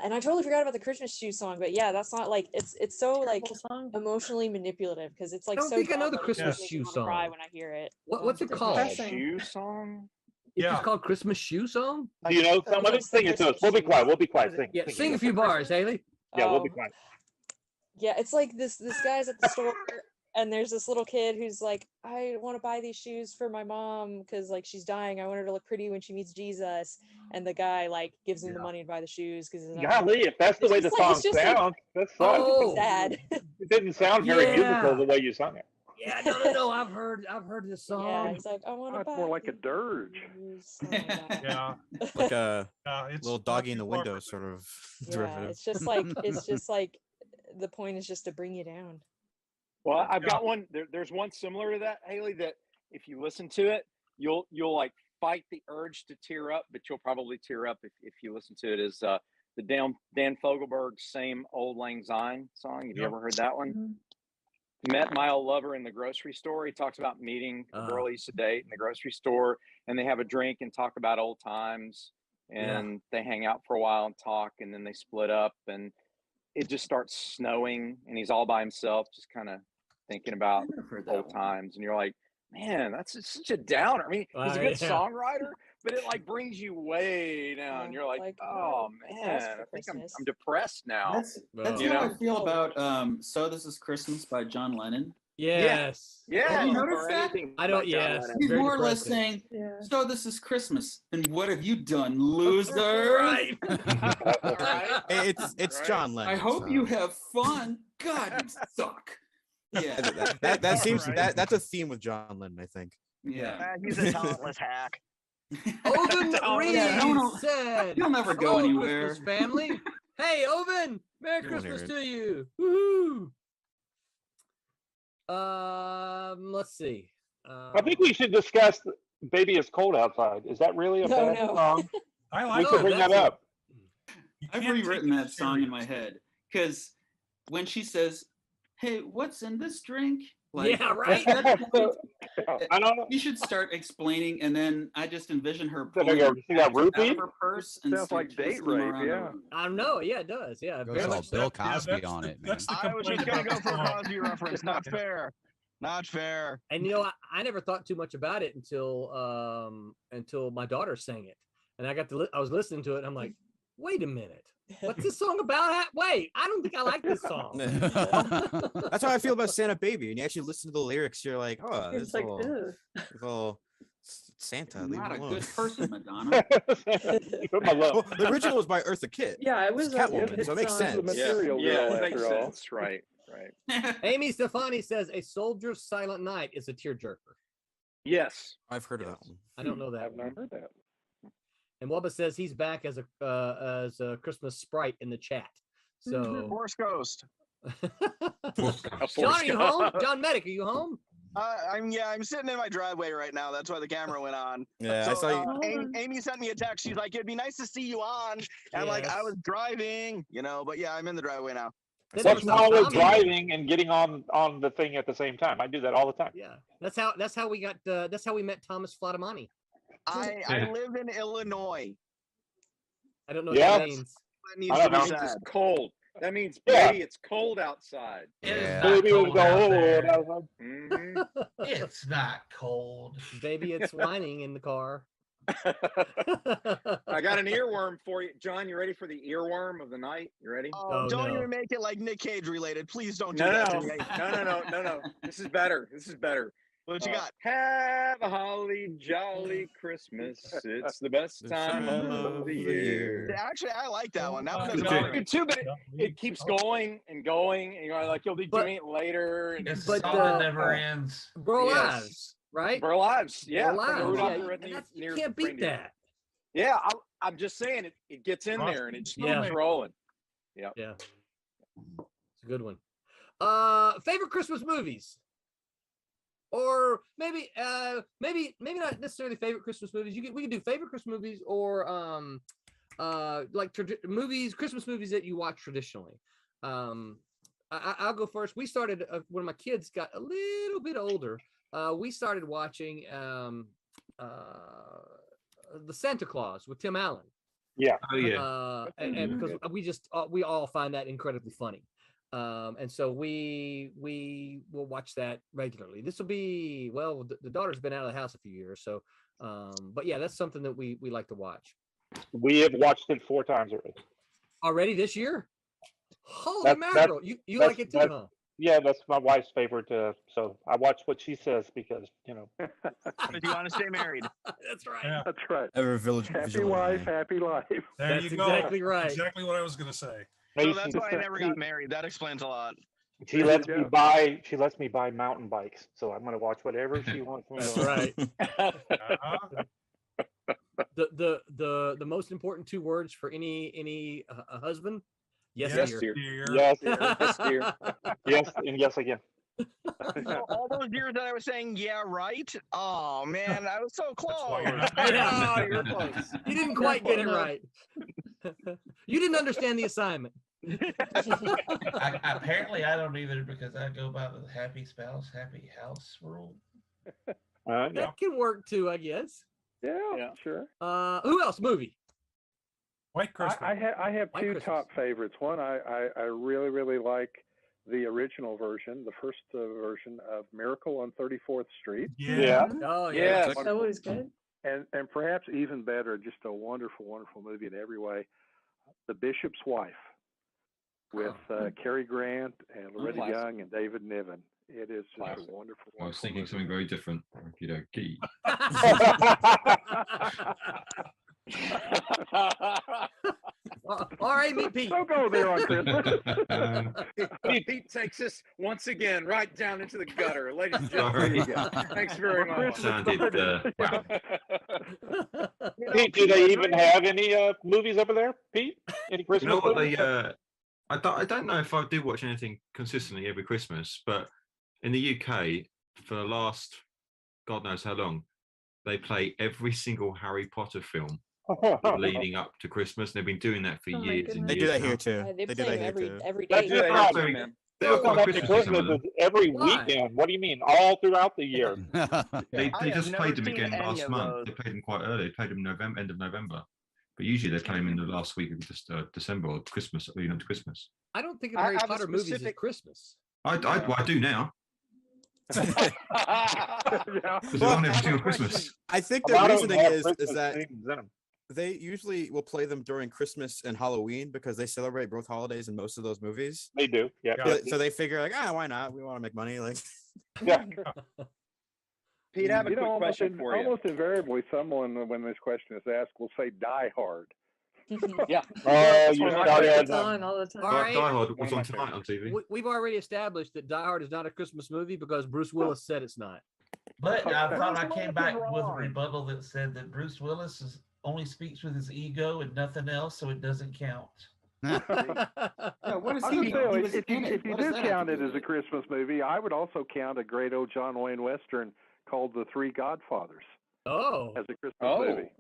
and I totally forgot about the Christmas shoe song, but yeah, that's not like it's so like emotionally manipulative because it's like I don't so think I know dumb the that it Christmas just makes shoe me wanna cry song. when I hear it. What's it called? Shoe song? It's just called Christmas Shoe Song? Do you know somebody? Sing it to us. We'll be quiet. We'll be quiet. Sing. Yeah, sing a few bars, Haley. Yeah, we'll be quiet. Yeah, it's like this guy's at the store and there's this little kid who's like, I want to buy these shoes for my mom because like she's dying. I want her to look pretty when she meets Jesus. And the guy like gives him the money to buy the shoes because Golly, if that's the way the song sounds, that sucks. Oh. sad. It didn't sound very Yeah. musical the way you sung it. Yeah, no. I've heard this Yeah, song. he's like, I want to It's buy more like a dirge. Yeah. Like a It's little not doggy in the too window far. sort of Yeah, derivative. it's just like the point is just to bring you down. Well, I've got one. There's one similar to that, Haley. That if you listen to it, you'll like fight the urge to tear up, but you'll probably tear up if you listen to it. Is the Dan Fogelberg "Same Old Lang Syne" song? Have you ever heard that one? Met my old lover in the grocery store. He talks about meeting a girl he used to date in the grocery store, and they have a drink and talk about old times, and they hang out for a while and talk, and then they split up, and it just starts snowing, and he's all by himself, just kind of thinking about old times, and you're like, man, that's such a downer. I mean, he's a good songwriter, but it like brings you way down. You're like, oh man, I think I'm depressed now. That's you how know? I feel about So This Is Christmas by John Lennon. Yes. Have you noticed or that? anything I don't. by John Yes. Lennon. People Very are depressing. listening. Yeah. So This Is Christmas. And what have you done, losers? Right. It's John Lennon. I hope so. you have fun. God, you suck. Yeah. That seems that's a theme with John Lennon, I think. Yeah. He's a talentless hack. Oven Reed said, You'll never go "Hello, anywhere." Christmas family. Hey, Oven, Merry You won't hear Christmas it. to you. Woohoo. Let's see. I think we should discuss "Baby It's Cold Outside." Is that really a bad song? I We like should it. bring that up. I've can't rewritten take that it song in my seriously. head because when she says, "Hey, what's in this drink?" Like, Yeah, right? at that point, I don't know. you should start explaining, and then I just envision her So they pulling go, her "You got patches out roofie?" of her purse and Sounds start like date twisting them rape, around the yeah. room. I know. Yeah, it does. Yeah. Goes very all much. Bill Yeah, Cosby that's on the- it, man. That's the I was complaint just gonna about go for a the song. Cosby reference. Not fair. Not fair. And you know, I never thought too much about it until my daughter sang it, and I got to I was listening to it. And I'm like, wait a minute, what's this song about? Wait, I don't think I like this song. That's how I feel about Santa Baby. And you actually listen to the lyrics, you're like, oh, It's this like, little Santa. leave Not it a alone. good person, Madonna. Well, the original was by Eartha Kitt. Yeah, it was It's a Catwoman, hit so it makes song. sense. The material Yeah, girl it makes after all. sense. Right. Amy Stefani says a soldier's silent night is a tearjerker. Yes. I've heard of that one. I don't know that. I've not heard that. And Wubba says he's back as a Christmas sprite in the chat. So Force Ghost. John, are you home? John Medic, are you home? I'm sitting in my driveway right now. That's why the camera went on. Yeah, I saw you. Amy sent me a text. She's like, "It'd be nice to see you on." And I'm like, I was driving, but yeah, I'm in the driveway now. What's wrong with driving and getting on the thing at the same time? I do that all the time. Yeah, that's how we got. That's how we met Thomas Flatamani. I live in Illinois. I don't know what that means. That needs to be It's said. cold. That means, Yeah. baby, it's cold outside. Baby was cold Mhm. It's not cold. Baby, it's whining in the car. I got an earworm for you, John. You ready for the earworm of the night? You ready? Don't even make it like Nick Cage related. Please don't do No, that no, to me. no. This is better. What you got? Have a holly jolly Christmas. It's the best time of the year. Actually, I like that one. That one It's doesn't bother me. good too, but it keeps going and going, and you're like, you'll be doing it later. And It's a song that never ends. Bro Yes. Lives, right? Burl Lives, yeah. Bro from Lives, Rudolph yeah. the Red-Nosed You can't beat Reindeer. that. Yeah, I'm just saying it gets in there and it just Yeah. keeps rolling. Yeah. Yeah. It's a good one. Favorite Christmas movies? Or maybe not necessarily favorite Christmas movies. We can do favorite Christmas movies or like Christmas movies that you watch traditionally. I'll go first. We started when my kids got a little bit older. We started watching the Santa Claus with Tim Allen. Yeah. Oh yeah. And because we all find that incredibly funny. And so we will watch that regularly. This will be, well, the daughter's been out of the house a few years, so but yeah, that's something that we like to watch. We have watched it 4 times Already this year. Holy mackerel! You like it too, huh? Yeah, that's my wife's favorite. So I watch what she says because If you want to stay married. That's right. Yeah. That's right. Happy wife, happy life. There That's you go. exactly right. Exactly what I was going to say. So that's why I never got married. That explains a lot. She lets me buy. She lets me buy mountain bikes, so I'm going to watch whatever she wants me to. That's right. The most important 2 words for any husband. Yes, dear. Yes, Yes, dear. yes, and yes again. So all those years that I was saying, yeah, right. Oh man, I was so close. Oh, you're close. You didn't quite get it right. You didn't understand the assignment. Apparently, I don't either because I go by the happy spouse, happy house rule. That can work too, I guess. Yeah, sure. Who else? Movie. White Christmas. I have White 2 Christmas. top favorites. One, I really like the original version, the first version of Miracle on 34th Street. Yeah. Oh yeah. That was good. And perhaps even better, just a wonderful movie in every way, The Bishop's Wife, with Cary Grant and Loretta Classic. Young and David Niven. It is just Classic. a wonderful. I was thinking something very different. Okey-dokey. All right, meet Pete. Don't go there on Christmas. Pete takes us once again right down into the gutter. Ladies and gentlemen, Sorry. there you go. Thanks very much. Sounded wow. Pete, do they even have any movies over there, Pete? Any Christmas You know what movies? I don't know if I do watch anything consistently every Christmas, but in the UK for the last God knows how long, they play every single Harry Potter film leading up to Christmas. They've been doing that for Oh my years and goodness. They do years that now. here too. They They do play that them here every too. every That's day. the Yeah, problem. man. They're It's not quite up to Christmassy, some of Christmas, them. it's every Why? weekend. What do you mean? All throughout the year. They I have just never played them seen again any last of month. those. They played them quite early. They played them end of November. But usually they play them in the last week of just December or Christmas, leading up to Christmas. I don't think of I Harry have a Potter movies as specific- Christmas. I do now. Yeah. Because they're on every single Christmas. I think A the lot of them reasoning have is Christmas that themes in them. they usually will play them during Christmas and Halloween because they celebrate both holidays in most of those movies. They do. Yeah. So they figure like, why not? We want to make money. Like, Yeah. Pete, I have a quick almost, question for you. almost invariably, someone, when this question is asked, will say Die Hard. Yeah. Oh, you Well, started It's on all the time. All right. Die Hard One was of my on tonight on TV. We've already established that Die Hard is not a Christmas movie because Bruce Willis said it's not. But I thought I Bruce came Willis back is with a wrong. rebuttal that said that Bruce Willis only speaks with his ego and nothing else, so it doesn't count. Yeah, what is I he? was gonna say, He was if in you, it. if you What does do that have count to it do as a with Christmas movie, I would also count a great old John Wayne Western called The Three Godfathers Oh, as a Christmas Oh, movie.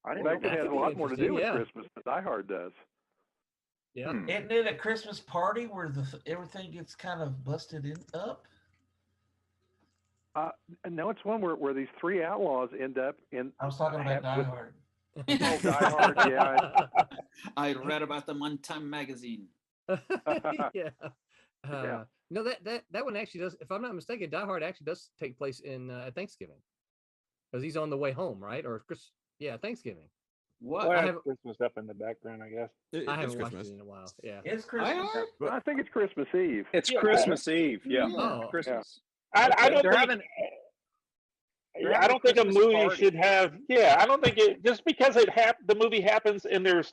I In didn't know fact, it that. has a could be lot more to do with interesting, yeah. Christmas than Die Hard does. yeah. Hmm. Isn't it a Christmas party where everything gets kind of busted up? No, it's one where these 3 outlaws end up in. I was talking about Die Hard. Oh, Die Hard, yeah. I read about them on Time magazine. Yeah. Yeah. No, that one actually does. If I'm not mistaken, Die Hard actually does take place in at Thanksgiving, because he's on the way home, right? Or Chris? Yeah, Thanksgiving. What? Well, I I have- Christmas up in the background, I guess. I haven't watched it in a while. Yeah. It's Die Christmas. Hard? I think it's Christmas Eve. It's Yeah. Christmas Eve. Yeah. Oh. Christmas. I don't They're think. having- they're I having don't think a Christmas movie party. should have. Yeah, I don't think it just because the movie happens and there's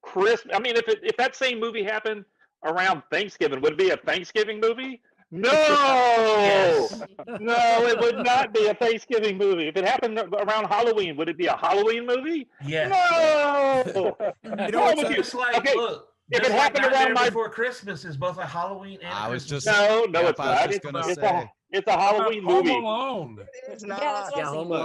Christmas. I mean, if that same movie happened around Thanksgiving, would it be a Thanksgiving movie? No, Yes. no, it would not be a Thanksgiving movie. If it happened around Halloween, would it be a Halloween movie? Yes. No. You know what's just like okay, look, if just it like happened Nightmare around my Before Christmas is both a Halloween and I a was Christmas just movie. no, yep, it's I was not. just gonna It's say. it's a Halloween Home movie. Alone. It's Yeah, not. that's what Yeah, I'm Home saying.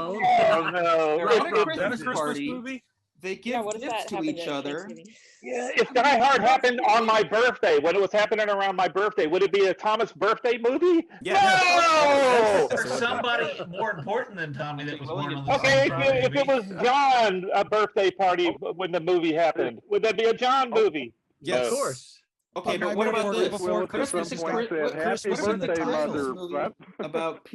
Alone. Oh no. They're at a Is that a Christmas Christmas party. movie? They Yeah, give what does gifts that to happen each at other. Thanksgiving? Yeah, if Die Hard happened on my birthday, when it was happening around my birthday, would it be a Thomas birthday movie? Yeah. No. Or somebody more important than Tommy that was born on the Okay, same Friday, if it was John a birthday party when the movie happened, would that be a John movie? Yes. Of course. Okay, but what about this? Willis at Christmas some is point said, "Happy Christmas in the birthday, title mother." movie about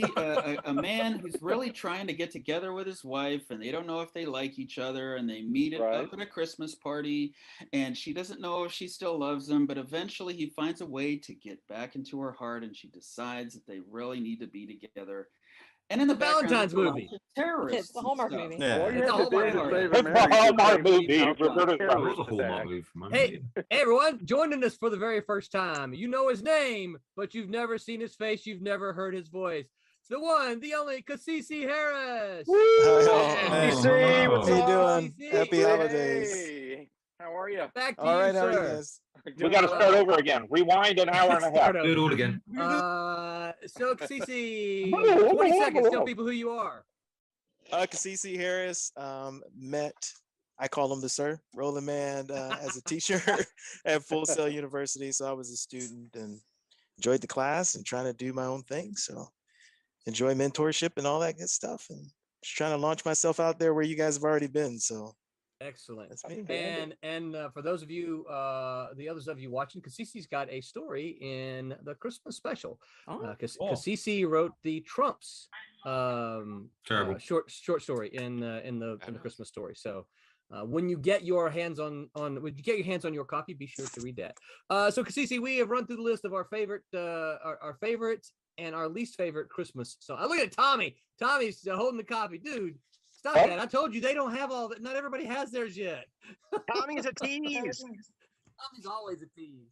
a man who's really trying to get together with his wife, and they don't know if they like each other, and they meet up at a Christmas party, and she doesn't know if she still loves him, but eventually he finds a way to get back into her heart, and she decides that they really need to be together. And in the Valentine's movie. Terrorists. It's the Hallmark movie. Yeah. All you It's a have to do Hallmark to movie. save It's a a marriage is Hallmark save movie. a Roberta's That terrorist was a Hallmark attack. movie for my Hey, everyone, joining us for the very first time. You know his name, but you've never seen his face. You've never heard his voice. It's the one, the only Kasisi Harris. Hey, what's how you up? doing? Happy holidays. Hey, how are you? Back to All you, right, how are you sir. guys? We got to start over again. Rewind an hour and a half. Start Do it over. all again. So Kasisi, 20 seconds. Tell people who you are. Kasisi Harris, I call him the Sir Rolling Man as a teacher at Full Sail University. So I was a student and enjoyed the class and trying to do my own thing. So enjoy mentorship and all that good stuff, and just trying to launch myself out there where you guys have already been. So Excellent. that's me. And for those of you, the others of you watching, Kasisi's got a story in the Christmas special. Kasisi wrote the Trumps Terrible. short story in the Christmas story. So when you get your hands on your copy, be sure to read that. So Kasisi, we have run through the list of our favorite our favorite and our least favorite Christmas. So I look at Tommy. Tommy's holding the copy, dude. Stop that. I told you they don't have all that. Not everybody has theirs yet. Tommy's a tease. Tommy's always a tease.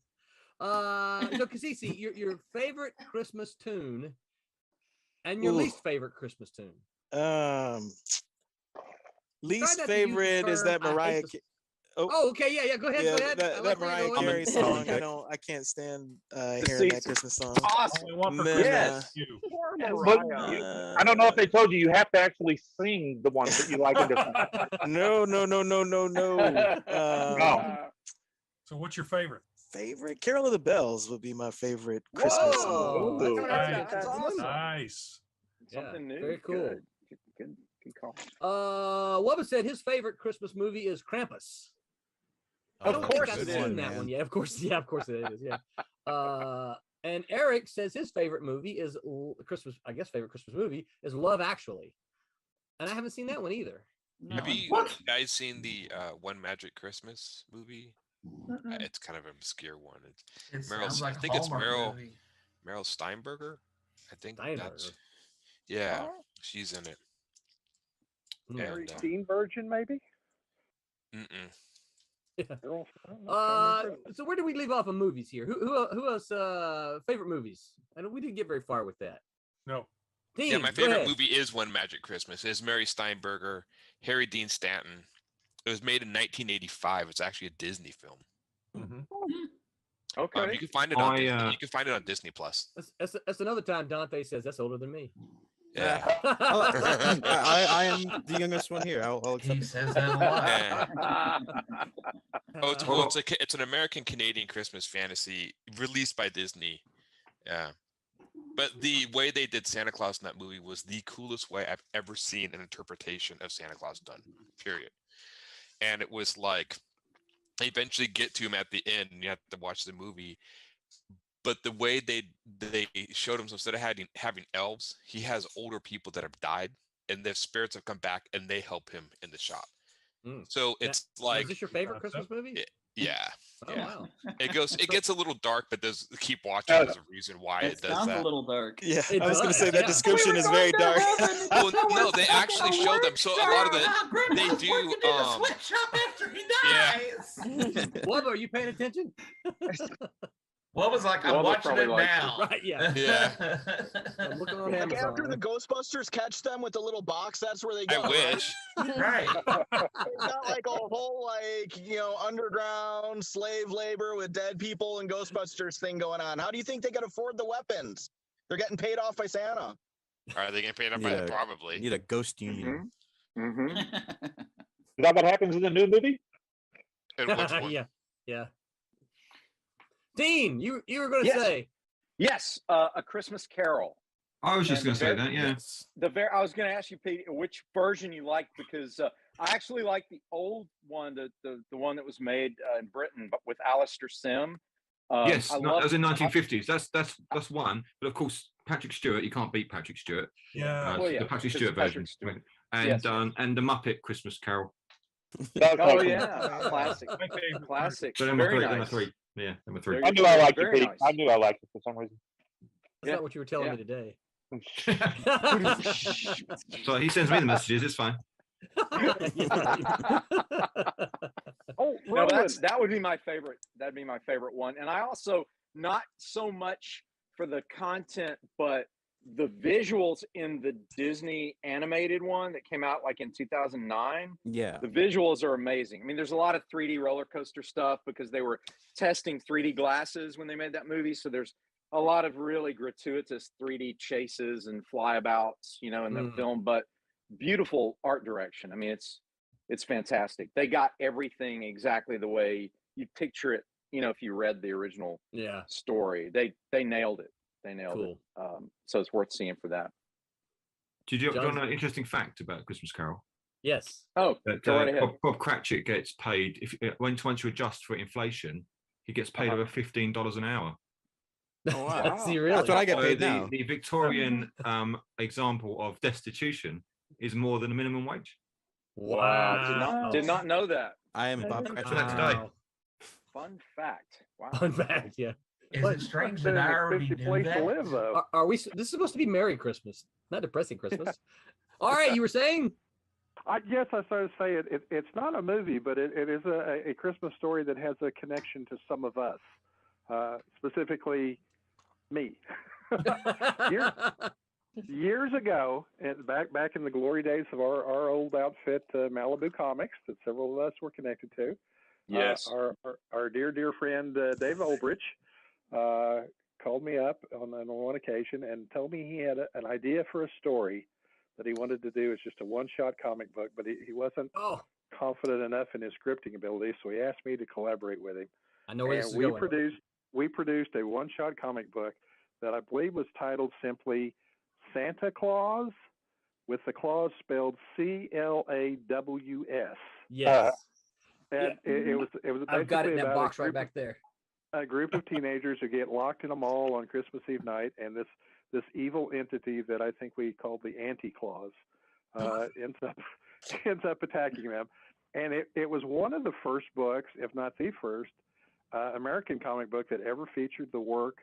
So Kasisi, your favorite Christmas tune and your least favorite Christmas tune. Least favorite is that Mariah. Oh, okay, yeah. Go ahead. Yeah, Go ahead. that Mariah Carey song. I can't stand hearing that Christmas song. Awesome. Then, But I don't know if they told you have to actually sing the ones that you like. No. So what's your favorite? Favorite Carol of the Bells would be my favorite Christmas song. That's awesome. Nice. Something new. Very cool. Good call. Wubba said his favorite Christmas movie is Krampus. Of course I've it seen is. that one. Yeah, of course it is. Yeah. And Eric says his favorite movie is Christmas. I guess favorite Christmas movie is Love Actually, and I haven't seen that one either. Have you guys seen the One Magic Christmas movie? It's kind of an obscure one. It's Meryl. like I think a it's Hallmark movie. Meryl Steinberger. I think Steinberger. that's yeah. She's in it. Mary And, Teen Virgin, maybe? So where do we leave off of movies here? Who else favorite movies? I know we didn't get very far with that. No. Dean, yeah, my go favorite ahead. movie is One Magic Christmas. It's Mary Steinberger, Harry Dean Stanton. It was made in 1985. It's actually a Disney film. Okay. You can find it on Disney. You can find it on Disney Plus. That's another time Dante says that's older than me. Yeah. I am the youngest one here. I'll accept He says that a lot. It's an American Canadian Christmas fantasy released by Disney. Yeah. But the way they did Santa Claus in that movie was the coolest way I've ever seen an interpretation of Santa Claus done. Period. And it was like they eventually get to him at the end, and you have to watch the movie. But the way they showed him, so instead of having elves, he has older people that have died, and their spirits have come back, and they help him in the shop. So it's like, is this your favorite Christmas movie? Yeah. Oh, wow. It gets a little dark, but keep watching. There's a reason why it does sounds that. a little dark. Yeah, I was going to say that description is very dark. Well, no, they actually show them. So a lot of they do. Sweatshop after he dies. Wubba, are you paying attention? What was like? I'm watching it now. Right? Yeah. Yeah. I'm looking on Like Amazon. after the Ghostbusters catch them with the little box, that's where they go. I wish. Right. They've got like a whole underground slave labor with dead people and Ghostbusters thing going on. How do you think they can afford the weapons? They're getting paid off by Santa. Are they getting paid up by it? Probably. Need a ghost union. Is that what happens in the new movie? And which one? Yeah. Dean, you were going to say. Yes, A Christmas Carol. I was just going to say that, yeah. I was going to ask you, Pete, which version you liked, because I actually like the old one, the one that was made in Britain, but with Alistair Sim. Yes, that was in 1950s. That's one. But of course, Patrick Stewart, you can't beat Patrick Stewart. Yeah. The Patrick Stewart version. And the Muppet Christmas Carol. Oh yeah, classic. Classic. So Very number nice. three. Yeah, number three. I knew I liked it, Very Pete. nice. I knew I liked it for some reason. That's not what you were telling me today. So he sends me the messages. It's fine. No, that would be my favorite. That'd be my favorite one. And I also, not so much for the content, but the visuals in the Disney animated one that came out like in 2009. Yeah. The visuals are amazing. I mean, there's a lot of 3D roller coaster stuff because they were testing 3D glasses when they made that movie. So there's a lot of really gratuitous 3D chases and flyabouts, in the film, but beautiful art direction. I mean, it's fantastic. They got everything exactly the way you picture it. If you read the original story, they nailed it. They nailed it. So it's worth seeing for that. Do you know an interesting fact about Christmas Carol? Yes. Oh, that right ahead. Bob Cratchit gets paid once you adjust for inflation, he gets paid over $15 an hour. Oh, wow. That's what I get paid now. The Victorian example of destitution is more than a minimum wage. Wow. Did not know that. I am Bob Cratchit today. Fun fact. Wow. Fun fact, yeah. Is it strange that I already knew that? Are we? This is supposed to be Merry Christmas, not depressing Christmas. All right, you were saying? Yes, I started to say it's not a movie, but it is a Christmas story that has a connection to some of us, specifically me. Years ago, and back in the glory days of our old outfit, Malibu Comics, that several of us were connected to. Yes. Our dear friend Dave Olbrich called me up on one occasion and told me he had an idea for a story that he wanted to do. It's just a one-shot comic book, but he wasn't confident enough in his scripting ability, so he asked me to collaborate with him. I know where this is we going. We produced a one-shot comic book that I believe was titled simply Santa Claus, with the clause spelled CLAWS. Yes. And it was I've got it in that about box right back there. A group of teenagers who get locked in a mall on Christmas Eve night, and this evil entity that I think we call the Anti-Claus ends up attacking them. And it was one of the first books, if not the first, American comic book that ever featured the work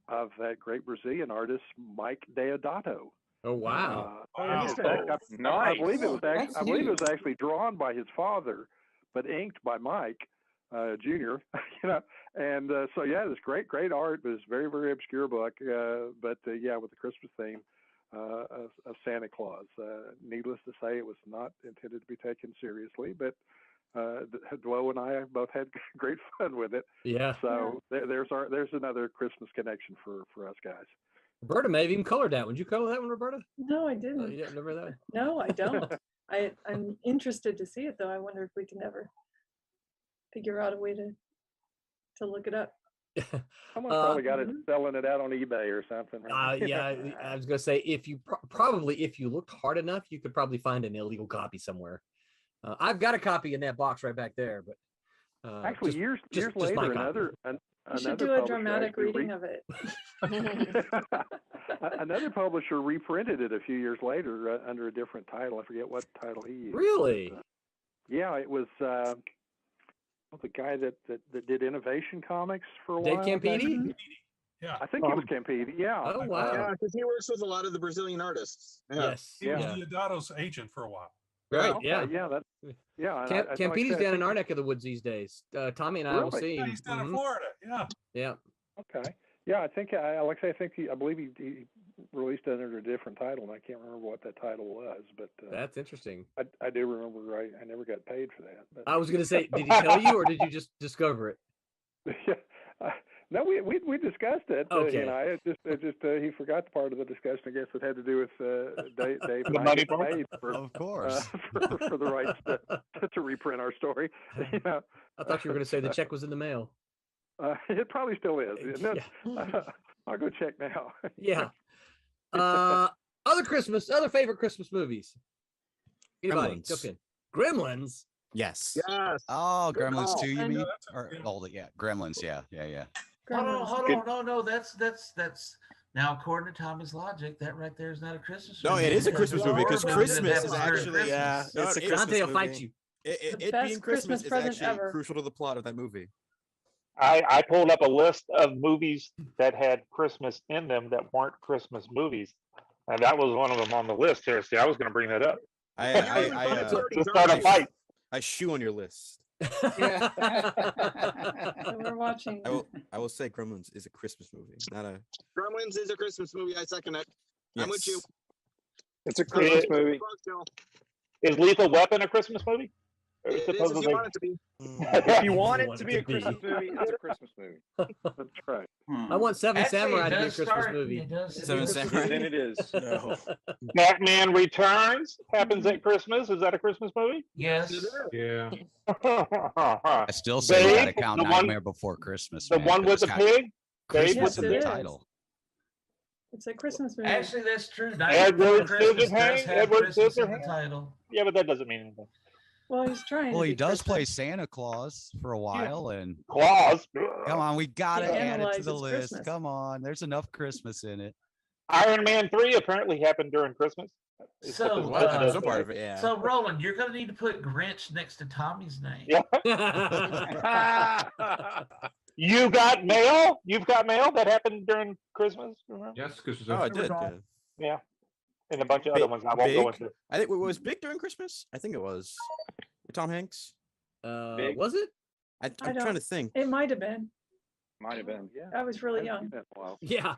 of that great Brazilian artist Mike Deodato. Oh wow! In fact, I believe it was actually drawn by his father, but inked by Mike Jr. And so yeah, this great art. It was very, very obscure book, but yeah, with the Christmas theme of Santa Claus. Needless to say, it was not intended to be taken seriously, but Dwo and I both had great fun with it. Yeah. So there's another Christmas connection for us guys. Roberta may have even colored that one. Did you color that one, Roberta? No, I didn't. You didn't remember that? No, I don't. I'm interested to see it though. I wonder if we can ever figure out a way to look it up. Someone probably got it selling it out on eBay or something. Right? Yeah, I was gonna say if you if you looked hard enough, you could probably find an illegal copy somewhere. I've got a copy in that box right back there, but actually, years later, another you should do a dramatic reading of it. Another publisher reprinted it a few years later under a different title. I forget what title he used. Really? Yeah, it was the guy that did Innovation Comics for a Dave while. Campini? Yeah, I think it was Campini. Yeah. Oh wow. Yeah, because he works with a lot of the Brazilian artists. Yeah. Yes. He was Deodato's agent for a while. Right. Okay, yeah. Campini's down in our neck of the woods these days. Tommy and I will see. Yeah, he's down in Florida. Yeah. Yeah. Okay. Yeah, I think like I say, I believe he released it under a different title, and I can't remember what that title was. But that's interesting. I do remember. I never got paid for that. But. I was going to say, did he tell you, or did you just discover it? Yeah. No, we discussed it. Okay. It just he forgot the part of the discussion. I guess it had to do with Dave The and I money getting part? paid for, Of course. for the rights to reprint our story. You know. I thought you were going to say the check was in the mail. It probably still is. I'll go check now. Yeah. Other favorite Christmas movies. Anybody? Gremlins. Jump in. Gremlins. Yes. Yes. Oh, Gremlins call. 2, you I mean? know, Or yeah, Gremlins, yeah. Hold on, no, that's now according to Tommy's logic, that right there is not a Christmas No, movie. it is a Christmas movie because Horror movie Christmas that is happens actually during it's a Christmas Dante will movie. fight you. It best being Christmas Christmas is present actually ever. crucial to the plot of that movie. I pulled up a list of movies that had Christmas in them that weren't Christmas movies, and that was one of them on the list here. See, I was going to bring that up. To start a fight. I shoe on your list. So we're watching. I will say Gremlins is a Christmas movie, not a. Gremlins is a Christmas movie. I second it. Yes. I'm with you. It's a Christmas movie. Is Lethal Weapon a Christmas movie? It is if you want it to be. If you want it to be a Christmas movie, it's a Christmas movie. That's right. I want Seven Actually, Samurai it to be a does Christmas start- movie. it does- Seven Samurai. Then it is. No. Batman Returns happens at Christmas. Is that a Christmas movie? Yes. Yeah. I still say you Babe, gotta count the one- Nightmare Before Christmas. The man, one 'cause with the it's got pig? Christmas Yes, in it the is. title. It's a Christmas movie. Actually, that's true. Edward Christmas does Scissorhands? have Edward Christmas in the Scissorhands? title. Yeah, but that doesn't mean anything. Well, he's trying. Well, to he be does play Christmas. Santa Claus for a while, and Claus. come on, we gotta He add it to the analyzes list. Christmas. Come on, there's enough Christmas in it. Iron Man 3 apparently happened during Christmas. Is what So, this list does some say. part of it, yeah. So, Roland, you're going to need to put Grinch next to Tommy's name. Yeah. You got mail? You've got mail that happened during Christmas? Remember? Yes, because Oh, I did. Yeah. And a bunch of other ones I won't go into. I think it was big during Christmas. I think it was. With Tom Hanks. Was it? I'm I trying don't- to think. It might have been. Might have been. Yeah. I was really young. Yeah.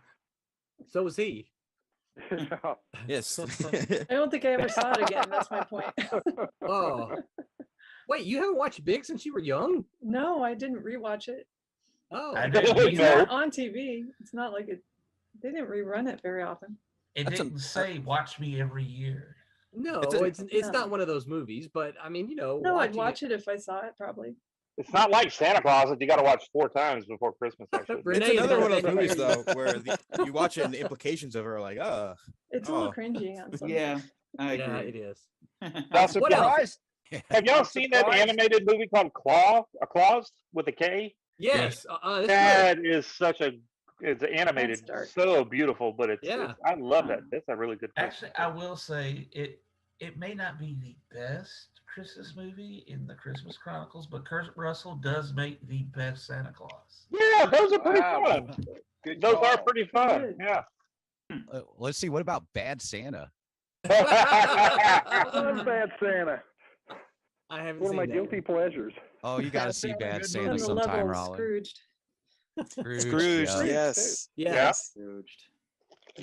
So was he. Yes. I don't think I ever saw it again. That's my point. Oh. Wait, you haven't watched Big since you were young? No, I didn't rewatch it. Oh. I didn't It's either. not on TV. It's not like it. They didn't rerun it very often. It didn't say watch me every year. No, It's it's No. not one of those movies, but I mean, No, I'd watching watch it if I saw it. Probably. It's not like Santa Claus that you got to watch 4 times before Christmas. Actually. It's another one of those movies though, where you watch it and the implications of it are like, It's a little cringy on some. Yeah, I agree. Yeah, it is. Now, What else? surprised. Have y'all seen that animated movie called Claus with a K? Yes. That's That is such a. It's animated, That's dark. so beautiful, but it's. Yeah. I love that. That's a really good. Actually, I will say it may not be the best Christmas movie in the Christmas Chronicles, but Kurt Russell does make the best Santa Claus. Yeah, those are pretty Wow. fun. Good Those call. are pretty fun. Good. Yeah. Let's see. What about Bad Santa? Oh, Bad Santa. I haven't One of seen my that guilty pleasures. Oh, you got to see Bad On Santa the sometime, level of Rollin. Scrooged. Scrooge. yeah. Yes. Yes.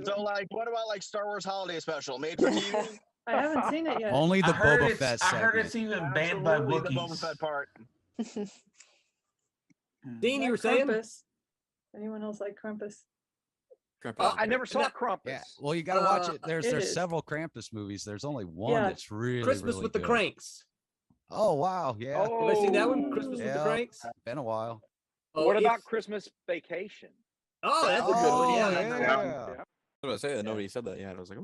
So, like, what about like Star Wars Holiday Special made for TV? I haven't seen it yet. Only the I heard Boba it's- Fett I heard segment. it's even banned by Absolutely the Boba Wookiees. Fett part. Dean, you were Like saying? Krampus. Anyone else like Krampus? I never saw Krampus. Yeah. Well, you got to watch it. There's it there's is. several Krampus movies. There's only one Yeah. that's really Christmas really with the good. Cranks. Oh wow, yeah. Have I seen that one? Christmas with the Yeah. Cranks? Been a while. Oh, What about it's- Christmas Vacation? Oh, that's a good one. Yeah. What did I say? Nobody said that yet. I was like,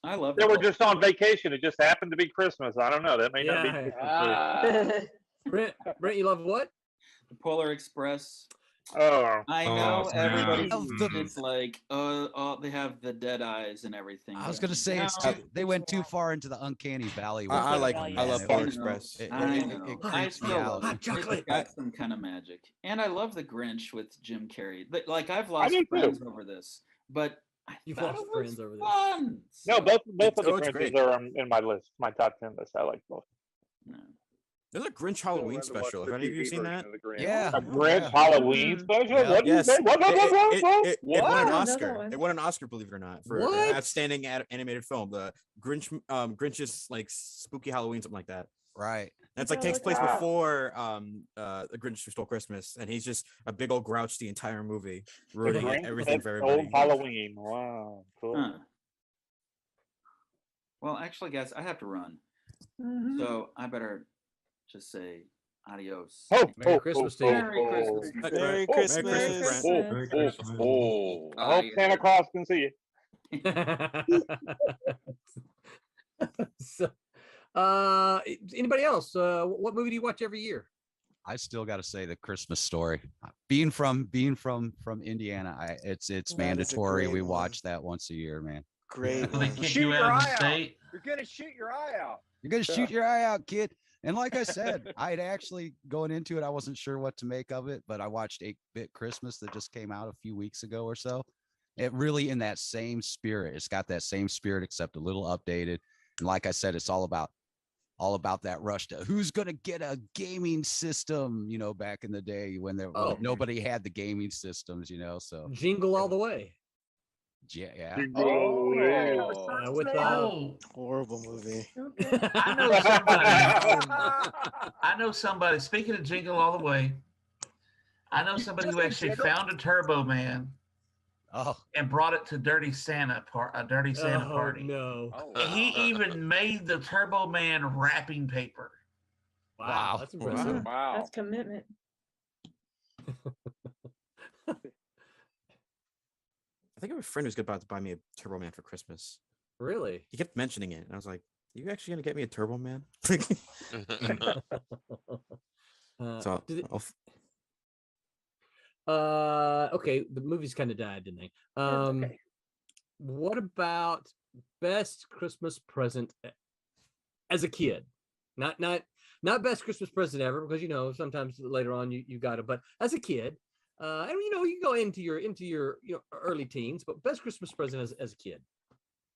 I love They were just on vacation. It just happened to be Christmas. I don't know. That may not be Yeah. Christmas. Brent, you love what? The Polar Express. Oh. I know everybody. Of the- It's like, they have the dead eyes and everything. I was but gonna say no, they went too far into the uncanny valley. with I it, like. man. I love It- Polar I know. Express. It, I it- know. it I creeps me still out. love it. It's got some kind of magic, and I love the Grinch with Jim Carrey. But like, I've lost do too. friends over this, but I You've thought lost it was friends over this. fun. No, both of the it's Princes great. are in my list, my top 10 list. I like both. No. There's a Grinch Halloween special. Have any of you seen that? Yeah. A Grinch Halloween special? Yeah. What? Yes. What? It won an Another Oscar. one. It won an Oscar, believe it or not, for What? outstanding animated film. The Grinch's like Spooky Halloween, something like that. Right. That's like Oh, takes look place at that. before The Grinch Who Stole Christmas, and he's just a big old grouch the entire movie, ruining Grinch everything that for stole everybody. Halloween. Wow. Cool. Huh. Well, actually, guys, I have to run, Mhm. so I better just say adios. Merry Christmas to you. Merry Christmas. Merry Oh, Christmas. Merry Christmas. Merry Christmas. I hope Santa Claus can see you. So, anybody else? What movie do you watch every year? I still got to say the Christmas Story. Being from Indiana, it's That is a mandatory. great We one. watch that once a year, man. Great They one. kick Shoot you your out of eye the out. state. You're gonna shoot your eye out. You're gonna shoot your eye out, kid. And like I said, I had actually going into it, I wasn't sure what to make of it, but I watched 8-Bit Christmas that just came out a few weeks ago or so. It really in that same spirit. It's got that same spirit, except a little updated. And like I said, it's all about that rush to who's gonna get a gaming system, back in the day when nobody had the gaming systems, so Jingle All the Way. yeah. With Horrible movie. I know somebody. Speaking of Jingle All the Way, I know somebody who actually found a Turbo Man. And brought it to Dirty Santa party. No. He even made the Turbo Man wrapping paper. Wow. That's impressive. Wow. That's commitment. I think I have a friend who's about to buy me a Turbo Man for Christmas. Really? He kept mentioning it, and I was like, "You actually gonna get me a Turbo Man?" So okay, the movies kind of died, didn't they? Okay. What about best Christmas present as a kid? Not best Christmas present ever, because sometimes later on you got it, but as a kid, and you go into your early teens, but best Christmas present as a kid.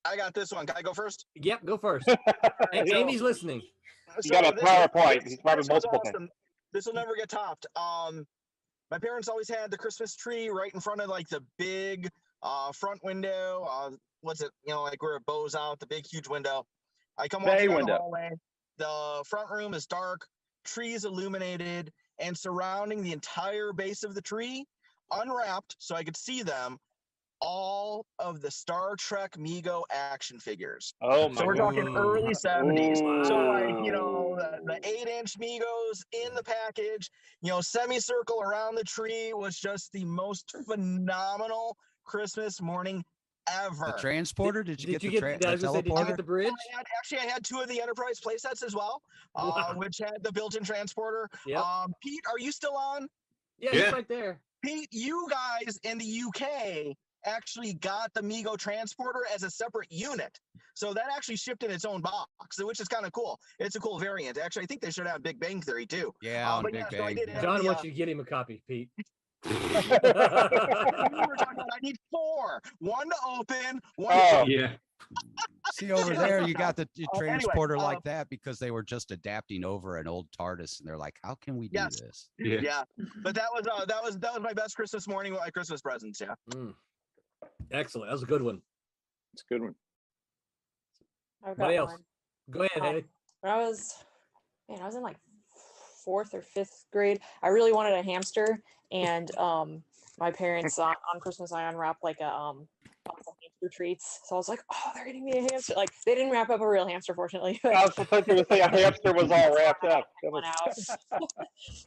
I got this one. Can I go first? Yep, go first. And Amy's listening. You got a PowerPoint. He's probably multiple things. This will never get topped. My parents always had the Christmas tree right in front of like the big front window. What's it? Like where it bows out, the big huge window. I come walking down the hallway. The front room is dark, trees illuminated, and surrounding the entire base of the tree, unwrapped so I could see them, all of the Star Trek Mego action figures. Oh my! So we're talking early 70s. So like, Ooh. the 8-inch Megos in the package, semicircle around the tree was just the most phenomenal Christmas morning ever. The transporter? Did you get the bridge? I had two of the Enterprise playsets as well, which had the built-in transporter. Yep. Pete, are you still on? Yeah, he's right there. Pete, you guys in the UK actually got the Mego transporter as a separate unit. So that actually shipped in its own box, which is kind of cool. It's a cool variant. Actually, I think they should have Big Bang Theory too. Yeah, on but Big so I Bang. did have John the, wants you to get him a copy, Pete. we were talking about, I need 4. 1 to open, 1 to yeah. See over there, you got the Anyway, transporter like that because they were just adapting over an old TARDIS, and they're like, "How can we do this?" Yeah. But that was my best Christmas morning with my Christmas presents. Yeah. Excellent. That was a good one. It's a good one. I've What got else? one. Go ahead, Haley. When I was in like 4th or 5th grade, I really wanted a hamster, and my parents on Christmas I unwrapped like a hamster treats. So I was like, oh, they're getting me a hamster. Like they didn't wrap up a real hamster, fortunately. I was supposed to say a hamster was all wrapped up.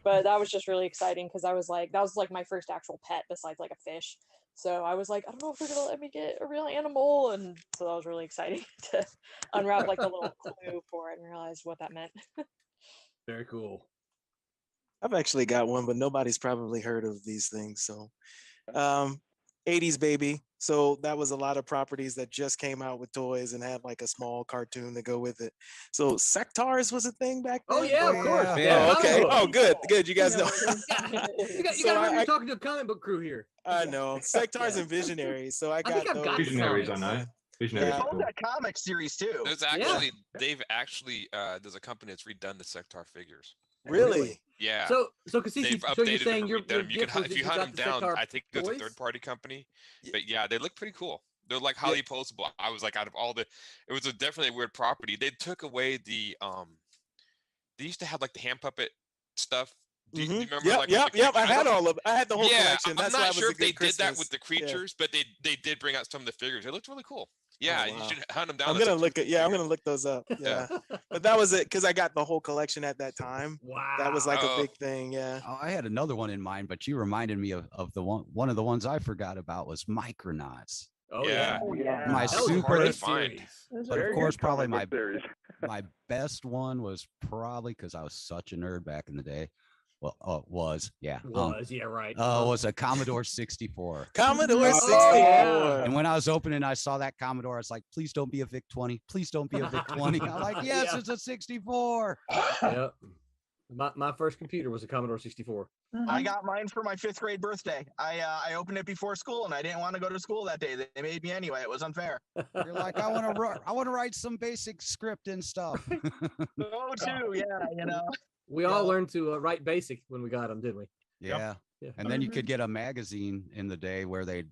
But that was just really exciting because that was like my first actual pet besides like a fish. So I was like, I don't know if they're gonna let me get a real animal, and so that was really exciting to unwrap like the little clue for it and realize what that meant. Very cool. I've actually got one, but nobody's probably heard of these things. So 80s baby. So that was a lot of properties that just came out with toys and had like a small cartoon to go with it. So Sectars was a thing back then. Oh yeah, of course. Yeah. Oh, okay. Oh, good. You guys know. You got to remember you're talking to a comic book crew here. I know Sectars and Visionaries. So I got I've got Visionaries, I know. They sold that comic series too. There's actually there's a company that's redone the Sectar figures. Really? Yeah. So Cassisi, They've so you're updated saying and your redone them. You gift can, was if that you you hunt got them the down, Sectar I think it's a toys? third-party company. But yeah, they look pretty cool. They're like highly postable. I was like, out of all the, it was definitely a weird property. They took away the they used to have like the hand puppet stuff. Do you remember? Yep. I had I had the whole collection. That's I'm why not it was sure a if they good did that Christmas. with the creatures, but they did bring out some of the figures. It looked really cool. Yeah, Oh, wow. you should hunt them down. I'm gonna look at I'm gonna look those up. Yeah. But that was it because I got the whole collection at that time. Wow. That was like a big thing. Yeah. Oh, I had another one in mind, but you reminded me of the one of the ones I forgot about was Micronauts. Oh yeah. My That was super hard to find. But of course, probably my best one was probably because I was such a nerd back in the day. Well, was right. Was a Commodore 64. Commodore 64. And when I was opening, I saw that Commodore. I was like, please don't be a VIC 20. Please don't be a VIC 20. I'm like, yes, it's a 64. Yep. My first computer was a Commodore 64. I got mine for my 5th grade birthday. I opened it before school, and I didn't want to go to school that day. They made me anyway. It was unfair. You're like, I want to write some basic script and stuff. Oh, too, yeah, you know. We all learned to write BASIC when we got them, didn't we? Yeah. And then you could get a magazine in the day where they'd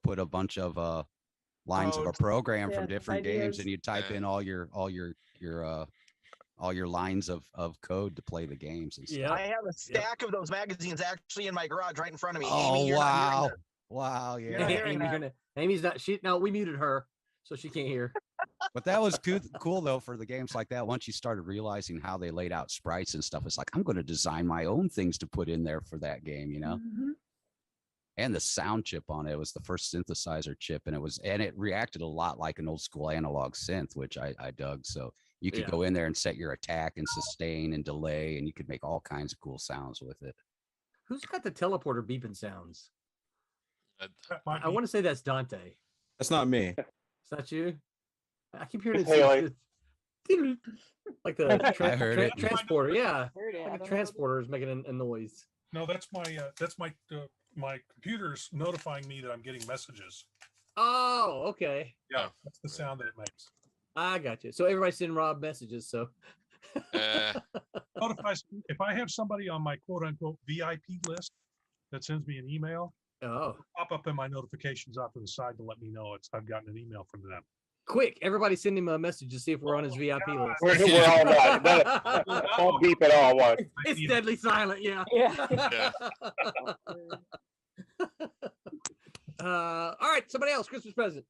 put a bunch of lines of a program from different games, and you type in all your lines of code to play the games and stuff. Yeah. I have a stack of those magazines actually in my garage right in front of me. Oh, Amy, wow. Wow, You're not hearing that. Amy's not. No, we muted her, so she can't hear. But that was cool though for the games like that. Once you started realizing how they laid out sprites and stuff, it's like I'm going to design my own things to put in there for that game, you know. And the sound chip on it was the first synthesizer chip, and it reacted a lot like an old school analog synth, which I dug. So you could go in there and set your attack and sustain and delay, and you could make all kinds of cool sounds with it. Who's got the teleporter beeping sounds? I want to say that's Dante. That's not me. Is that you? I keep hearing Haley. it like the I heard it. transporter. Yeah, Heard it. I like a don't know. transporter is making a noise. No, that's my computer's notifying me that I'm getting messages. Oh, okay. Yeah, that's the sound that it makes. I got you. So everybody's sending Rob messages. So notifies if I have somebody on my quote unquote VIP list that sends me an email. Pop up in my notifications off to the side to let me know I've gotten an email from them. Quick, everybody send him a message to see if we're on his VIP list. We're all right. Don't beep at all. What? It's deadly silent. Yeah. All right, somebody else. Christmas present.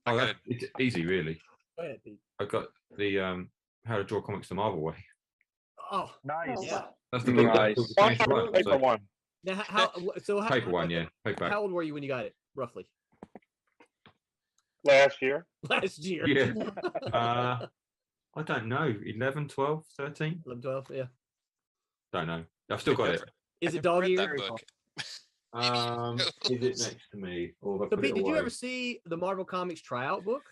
It's easy, really. Go ahead, Pete. I got the How to Draw Comics the Marvel Way. Oh, nice. Yeah. That's the book. Paper one. Now, Paper one, yeah. Paperback. How old were you when you got it, roughly? Last year. Last year. Yeah. I don't know. 11, 12, 13? 11, 12, yeah. Don't know. I've still got it. Is it dog ear? Is it next to me? Or have I So, put Pete, it did you away? ever see the Marvel Comics tryout book?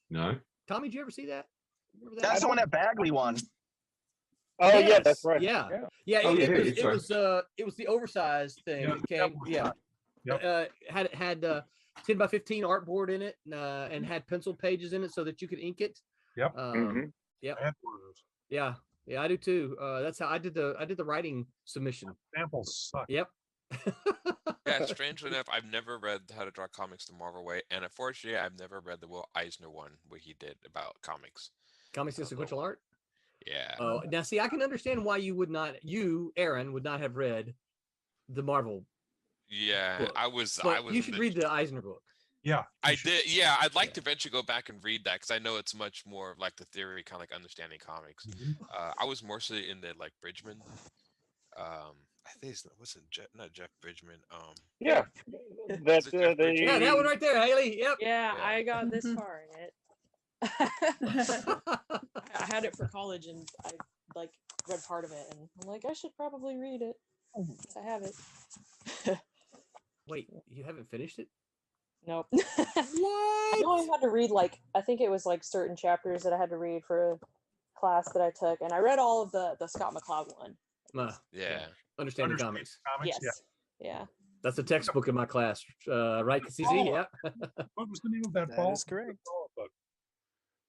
No. Tommy, did you ever see that? That's the one that Bagley won. Oh yeah, that's right. Yeah. Yeah. Yeah, Oh, it was the oversized thing that came. Yeah. Had 10 by 15 artboard in it, and had pencil pages in it so that you could ink it. Yep. Yep. I have one of those. Yeah. Yeah, I do too. That's how I did the writing submission. Samples suck. Yep. Yeah, strangely enough, I've never read How to Draw Comics the Marvel Way, and unfortunately, I've never read the Will Eisner one where he did about comics. Comics in sequential art. Yeah. Oh, now see, I can understand why you, Aaron, would not have read the Marvel. Yeah, book. I was. You should read the Eisner book. Yeah, I did. Yeah, I'd like to eventually go back and read that because I know it's much more of like the theory, kind of like understanding comics. I was mostly in the like Bridgman. I think it's not Jeff Bridgman. Yeah, that's yeah, that one right there, Haley. Yep. Yeah, I got this far in it. I had it for college, and I like read part of it, and I'm like, I should probably read it. I have it. Wait, you haven't finished it? Nope. What? I only had to read I think it was like certain chapters that I had to read for a class that I took, and I read all of the Scott McCloud one. Yeah. Understanding comics. Yes. Yeah. That's a textbook in my class, right, CZ? Oh, Yeah. What was the name of that? That follow- is correct. follow-up book?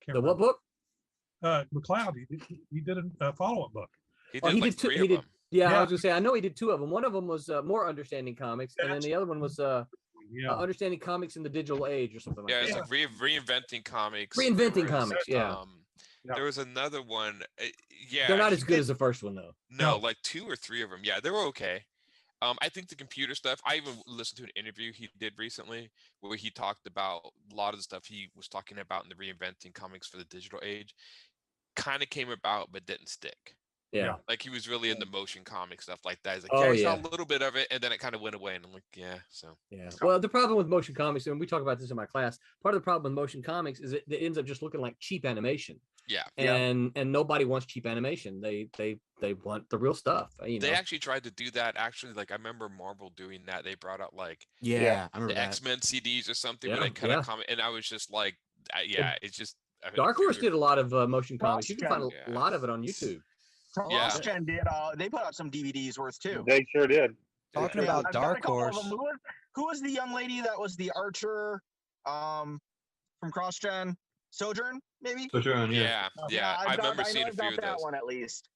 The what book? McLeod. He did a follow-up book. He Oh, did he like did two. three He of did. them. Yeah, I Yeah. was gonna say. I know he did 2 of them. One of them was more understanding comics, and then the other one was Yeah. understanding comics in the digital age or something like Yeah, that. it's like reinventing comics. Reinventing There was, comics, yeah. There was another one. Yeah, They're not he as good did- as the first one though. No, like 2 or 3 of them. Yeah, they were okay. I think the computer stuff. I even listened to an interview he did recently where he talked about a lot of the stuff he was talking about in the reinventing comics for the digital age. Kind of came about, but didn't stick. Yeah. Like he was really into motion comic stuff like that. He's like, Oh, yeah, I yeah. saw a little bit of it, and then it kind of went away. And I'm like, yeah. So Yeah. Well, the problem with motion comics, and we talk about this in my class, part of the problem with motion comics is it ends up just looking like cheap animation. yeah. And nobody wants cheap animation. They want the real stuff. You know. They actually tried to do that. Actually, like I remember Marvel doing that. They brought out like Yeah, I remember the that. X-Men CDs or something Yeah, where they cut yeah. a comic, and I was just like, yeah, it's just. I mean, Dark if Horse you're- did a lot of motion comics. You can find Yeah. a lot of it on YouTube. Yeah. CrossGen did. They put out some DVDs worth too. They sure did. Talking Yeah, about I've got a Dark couple of Horse. them. Who was the young lady that was the archer from CrossGen? Sojourn, maybe? Sojourn, Yeah, yeah. I remember know seeing a I've few got of that those. one at least.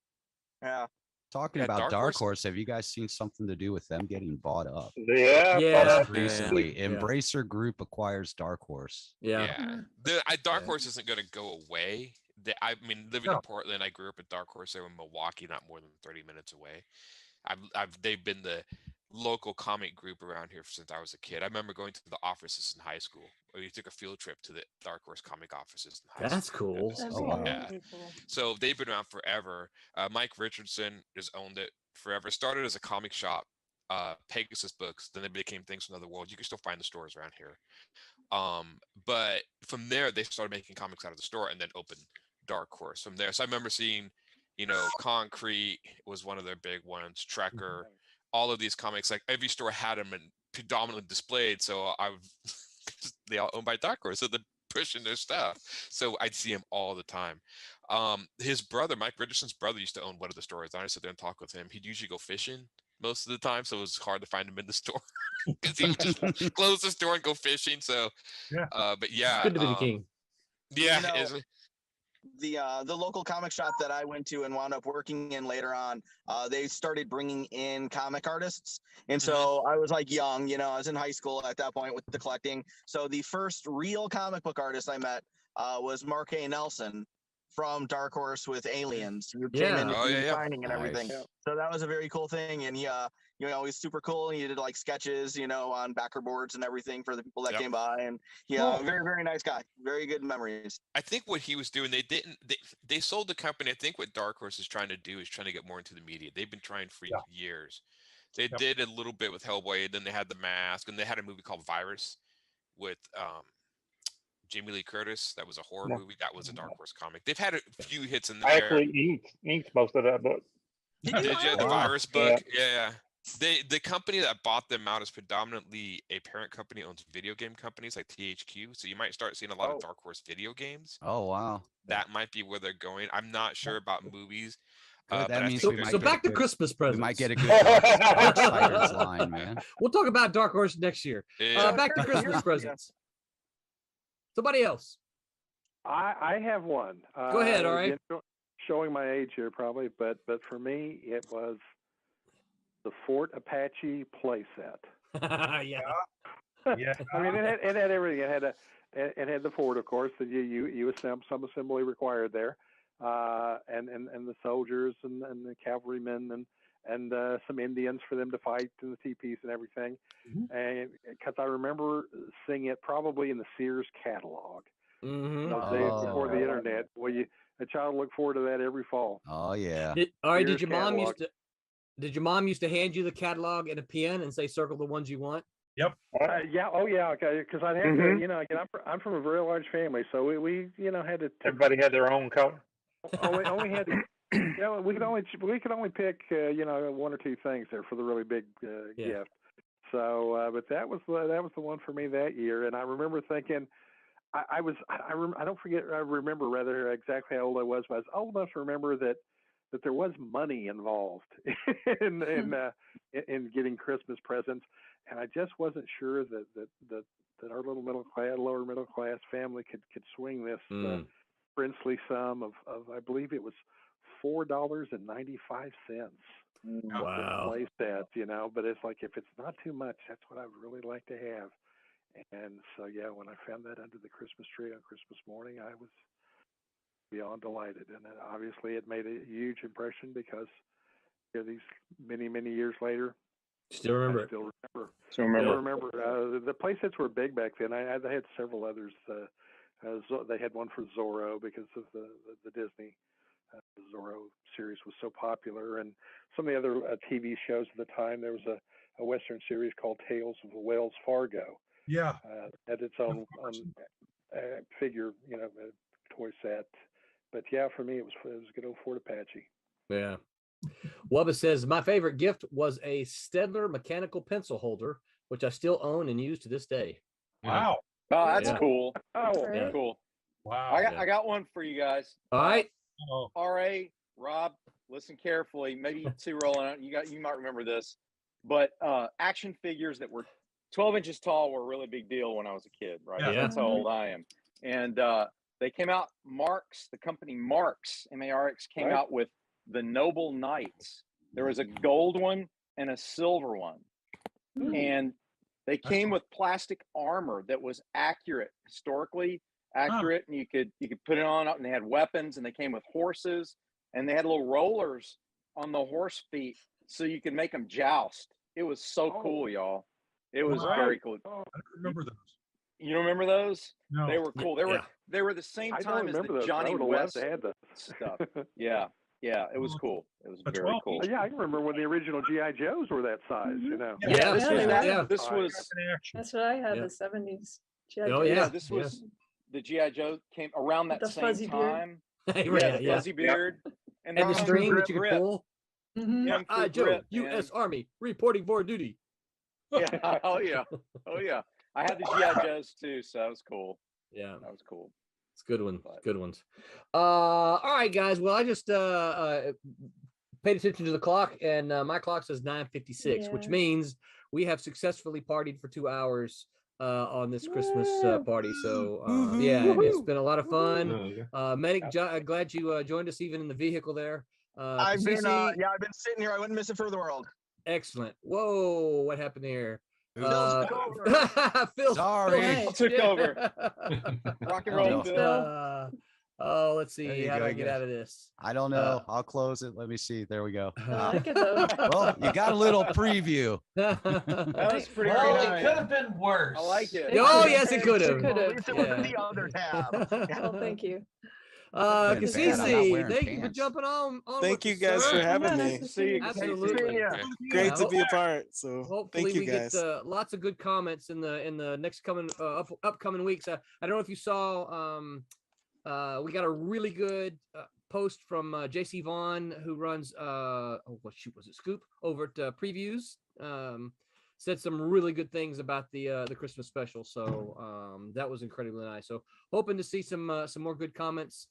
Yeah. Talking Yeah, about Dark Dark Horse- Horse, have you guys seen something to do with them getting bought up? Yeah. Yeah. Just recently, Embracer Group acquires Dark Horse. Yeah. Dark Horse isn't going to go away. I mean, living in Portland, I grew up at Dark Horse. They were in Milwaukee, not more than 30 minutes away. They've been the local comic group around here since I was a kid. I remember going to the offices in high school. We took a field trip to the Dark Horse comic offices in high That's school. cool. That's Oh, wow. Yeah. really cool. So they've been around forever. Mike Richardson has owned it forever. Started as a comic shop, Pegasus Books. Then it became Things from Another World. You can still find the stores around here. But from there, they started making comics out of the store and then opened Dark Horse from there. So I remember seeing, Concrete was one of their big ones, Trekker, all of these comics, like every store had them and predominantly displayed. So they all owned by Dark Horse. So they're pushing their stuff. So I'd see him all the time. His brother, Mike Richardson's brother, used to own one of the stores. I sit there and talk with him. He'd usually go fishing most of the time, so it was hard to find him in the store because he would just close the store and go fishing. So, but yeah, It's good to be the king. Yeah, The local comic shop that I went to and wound up working in later on, they started bringing in comic artists. And so I was like young, I was in high school at that point with the collecting. So the first real comic book artist I met was Mark A. Nelson from Dark Horse with Aliens, who came in to do signing and everything. Nice. So that was a very cool thing. And he was super cool. And he did like sketches, on backer boards and everything for the people that came by. And very, very nice guy. Very good memories. I think what he was doing, they sold the company. I think what Dark Horse is trying to do is trying to get more into the media. They've been trying for years. They did a little bit with Hellboy, then they had The Mask, and they had a movie called Virus with Jamie Lee Curtis. That was a horror movie. That was a Dark Horse comic. They've had a few hits in there. I actually inked most of that book. Did you? The Virus book? Yeah. The company that bought them out is predominantly a parent company, owns video game companies like THQ. So you might start seeing a lot of Dark Horse video games. Oh, wow. That might be where they're going. I'm not sure about movies. Good, that means so, we might so get back a to good- Christmas presents. We might get a good Darksiders line, man. We'll talk about Dark Horse next year. Back to Christmas presents. Somebody else. I have one. Go ahead, all right. Again, showing my age here, probably, but for me, it was the Fort Apache playset. Yeah. Yeah. I mean, it had everything. It had the fort, of course, that you assemble, some assembly required there, and the soldiers and the cavalrymen and some Indians for them to fight in the teepees and everything. And because I remember seeing it probably in the Sears catalog. Those days before the internet, a child looked forward to that every fall. Oh yeah. Did Sears your mom catalog. Did your mom used to hand you the catalog and a pen and say circle the ones you want? Yep. Yeah. Oh yeah. Okay. Because I'd have to. Again, I'm from a very large family, so we had to. Everybody had their own color. Only had to. We could only pick one or two things there for the really big gift. So, but that was the one for me that year, and I remember thinking, I remember rather exactly how old I was, but I was old enough to remember that there was money involved in getting Christmas presents. and I just wasn't sure that our little lower middle class family could swing this princely sum of I believe it was $4.95. Wow. Play set, but it's like, if it's not too much, that's what I would really like to have. And so, yeah, when I found that under the Christmas tree on Christmas morning, I was beyond delighted. And then obviously it made a huge impression, because these many, many years later, Still remember it. Still remember. The play sets were big back then. They had several others. They had one for Zorro, because of the Disney Zorro series was so popular, and some of the other TV shows at the time. There was a Western series called Tales of Wells Fargo. Yeah, had its own figure, toy set. But yeah, for me, it was a good old Fort Apache. Yeah. Wubba says, my favorite gift was a Stedler mechanical pencil holder, which I still own and use to this day. Wow. Oh, that's cool. Oh, yeah. Cool. Wow. I got one for you guys. All right. R.A., Rob, listen carefully. Maybe you too, Roland. You might remember this, but action figures that were 12 inches tall were a really big deal when I was a kid, right? Yeah. That's how old I am. And they came out, the company Marx, M-A-R-X, came out with the Noble Knights. There was a gold one and a silver one. And they came with plastic armor that was accurate, historically accurate, and you could put it on up, and they had weapons, and they came with horses, and they had little rollers on the horse feet so you could make them joust. It was so cool, y'all. It was very cool. I don't remember those. You don't remember those? No. They were cool. They were the same time as the Johnny West stuff. Yeah. Yeah, it was cool. It was very cool. Yeah, I can remember when the original G.I. Joes were that size, This was That's what I had, the 70s. This was the G.I. Joe came around that The same fuzzy beard. time. The fuzzy beard. And the string that you could pull. Yeah, Joe, U.S. Army, reporting for duty. Yeah. Oh yeah. I had the G.I. Joes too, so that was cool. Yeah, that was cool. It's a good one. Good ones. All right, guys. Well, I just paid attention to the clock, and my clock says 9:56, which means we have successfully partied for 2 hours on this Christmas party. So it's been a lot of fun. Medic, glad you joined us even in the vehicle there. I've been sitting here. I wouldn't miss it for the world. Excellent. Whoa, what happened here? Phil took over. Phil, Phil took over. Rock and roll, Phil. Let's see. How do I get out of this? I don't know. I'll close it. Let me see. There we go. I like it though. Well, you got a little preview. That was pretty Well, nice. it could have been worse. I like it. Oh, yes, it could have. At least it wasn't the other tab. Oh, thank you. Kasisi, thank you for jumping on. Thank you guys for having me. See you. Absolutely. Great to be a part. So hopefully thank you we guys. get lots of good comments in the next upcoming weeks. I don't know if you saw. We got a really good post from JC Vaughn, who runs Scoop over at Previews. Said some really good things about the Christmas special, so that was incredibly nice. So hoping to see some more good comments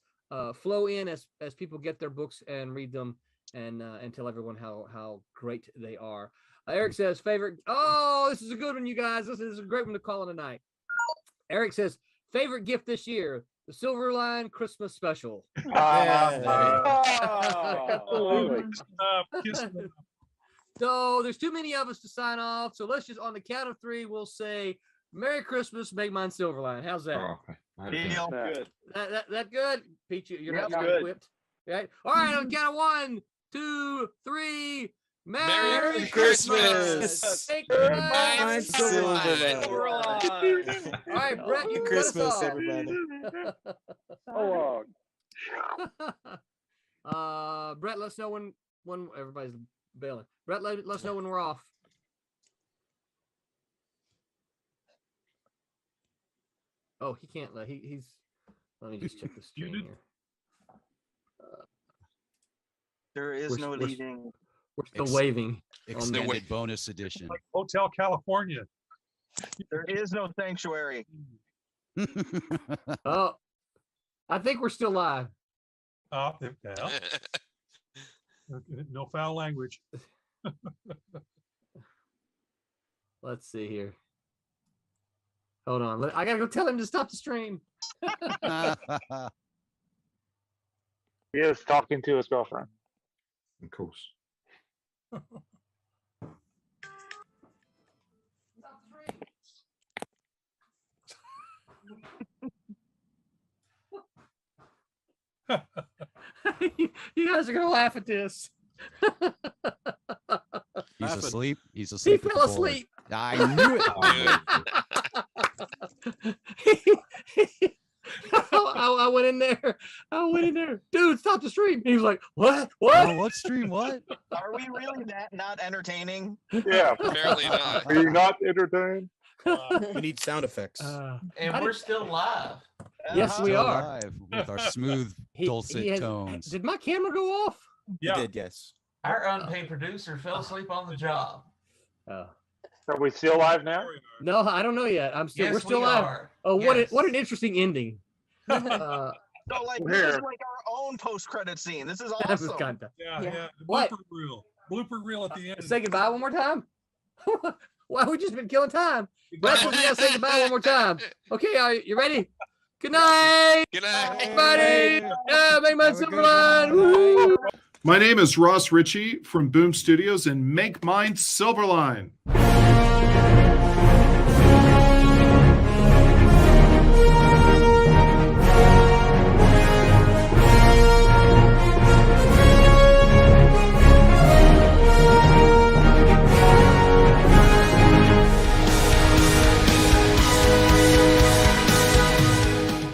flow in as people get their books and read them and tell everyone how great they are. Eric says favorite. Oh, this is a good one, you guys. This is a great one to call it a night. Eric says favorite gift this year: the Silverline Christmas special. So there's too many of us to sign off. So let's just, on the count of 3, we'll say Merry Christmas, make mine Silverline. How's that? Good. That good? Pete, you're not good. equipped. Right? All right, on the count of 1, 2, 3. Merry Christmas. Take mine Silverline. All right, Brett, you Christmas, everybody. Brett, let us know when everybody's bailing. Brett, let us know when we're off. Oh, he can't let he's. Let me just check the stream here. There is no leaving. We're still waving. Extended bonus edition. Like Hotel California. There is no sanctuary. Oh, I think we're still live. No foul language. Let's see here. Hold on. I gotta go tell him to stop the stream. He is talking to his girlfriend. Of course. You guys are gonna laugh at this. He's asleep. He's asleep. He fell asleep. I knew it. I went in there. Dude, stop the stream. He was like, what? What? Oh, what stream? What? Are we really that not entertaining? Yeah. Apparently not. Are you not entertained? We need sound effects. And we're still live. Yes, we Still are. live with our smooth, dulcet tones. Did my camera go off? Yeah. We did, yes. Our unpaid producer fell asleep on the job. Oh. Are we still live now? No, I don't know yet. Yes, we're still we live. are. Oh, Yes. what an interesting ending. So like this is like our own post-credit scene. This is That was awesome. kinda. Yeah. The What? blooper reel at the end. Say goodbye one more time. Why we just been killing time? Russell, you gotta say goodbye one more time. Okay, you ready? Good night. Good night, everybody. Yeah, make my Silverline. Woo! My name is Ross Ritchie from Boom Studios and Make Mine Silverline.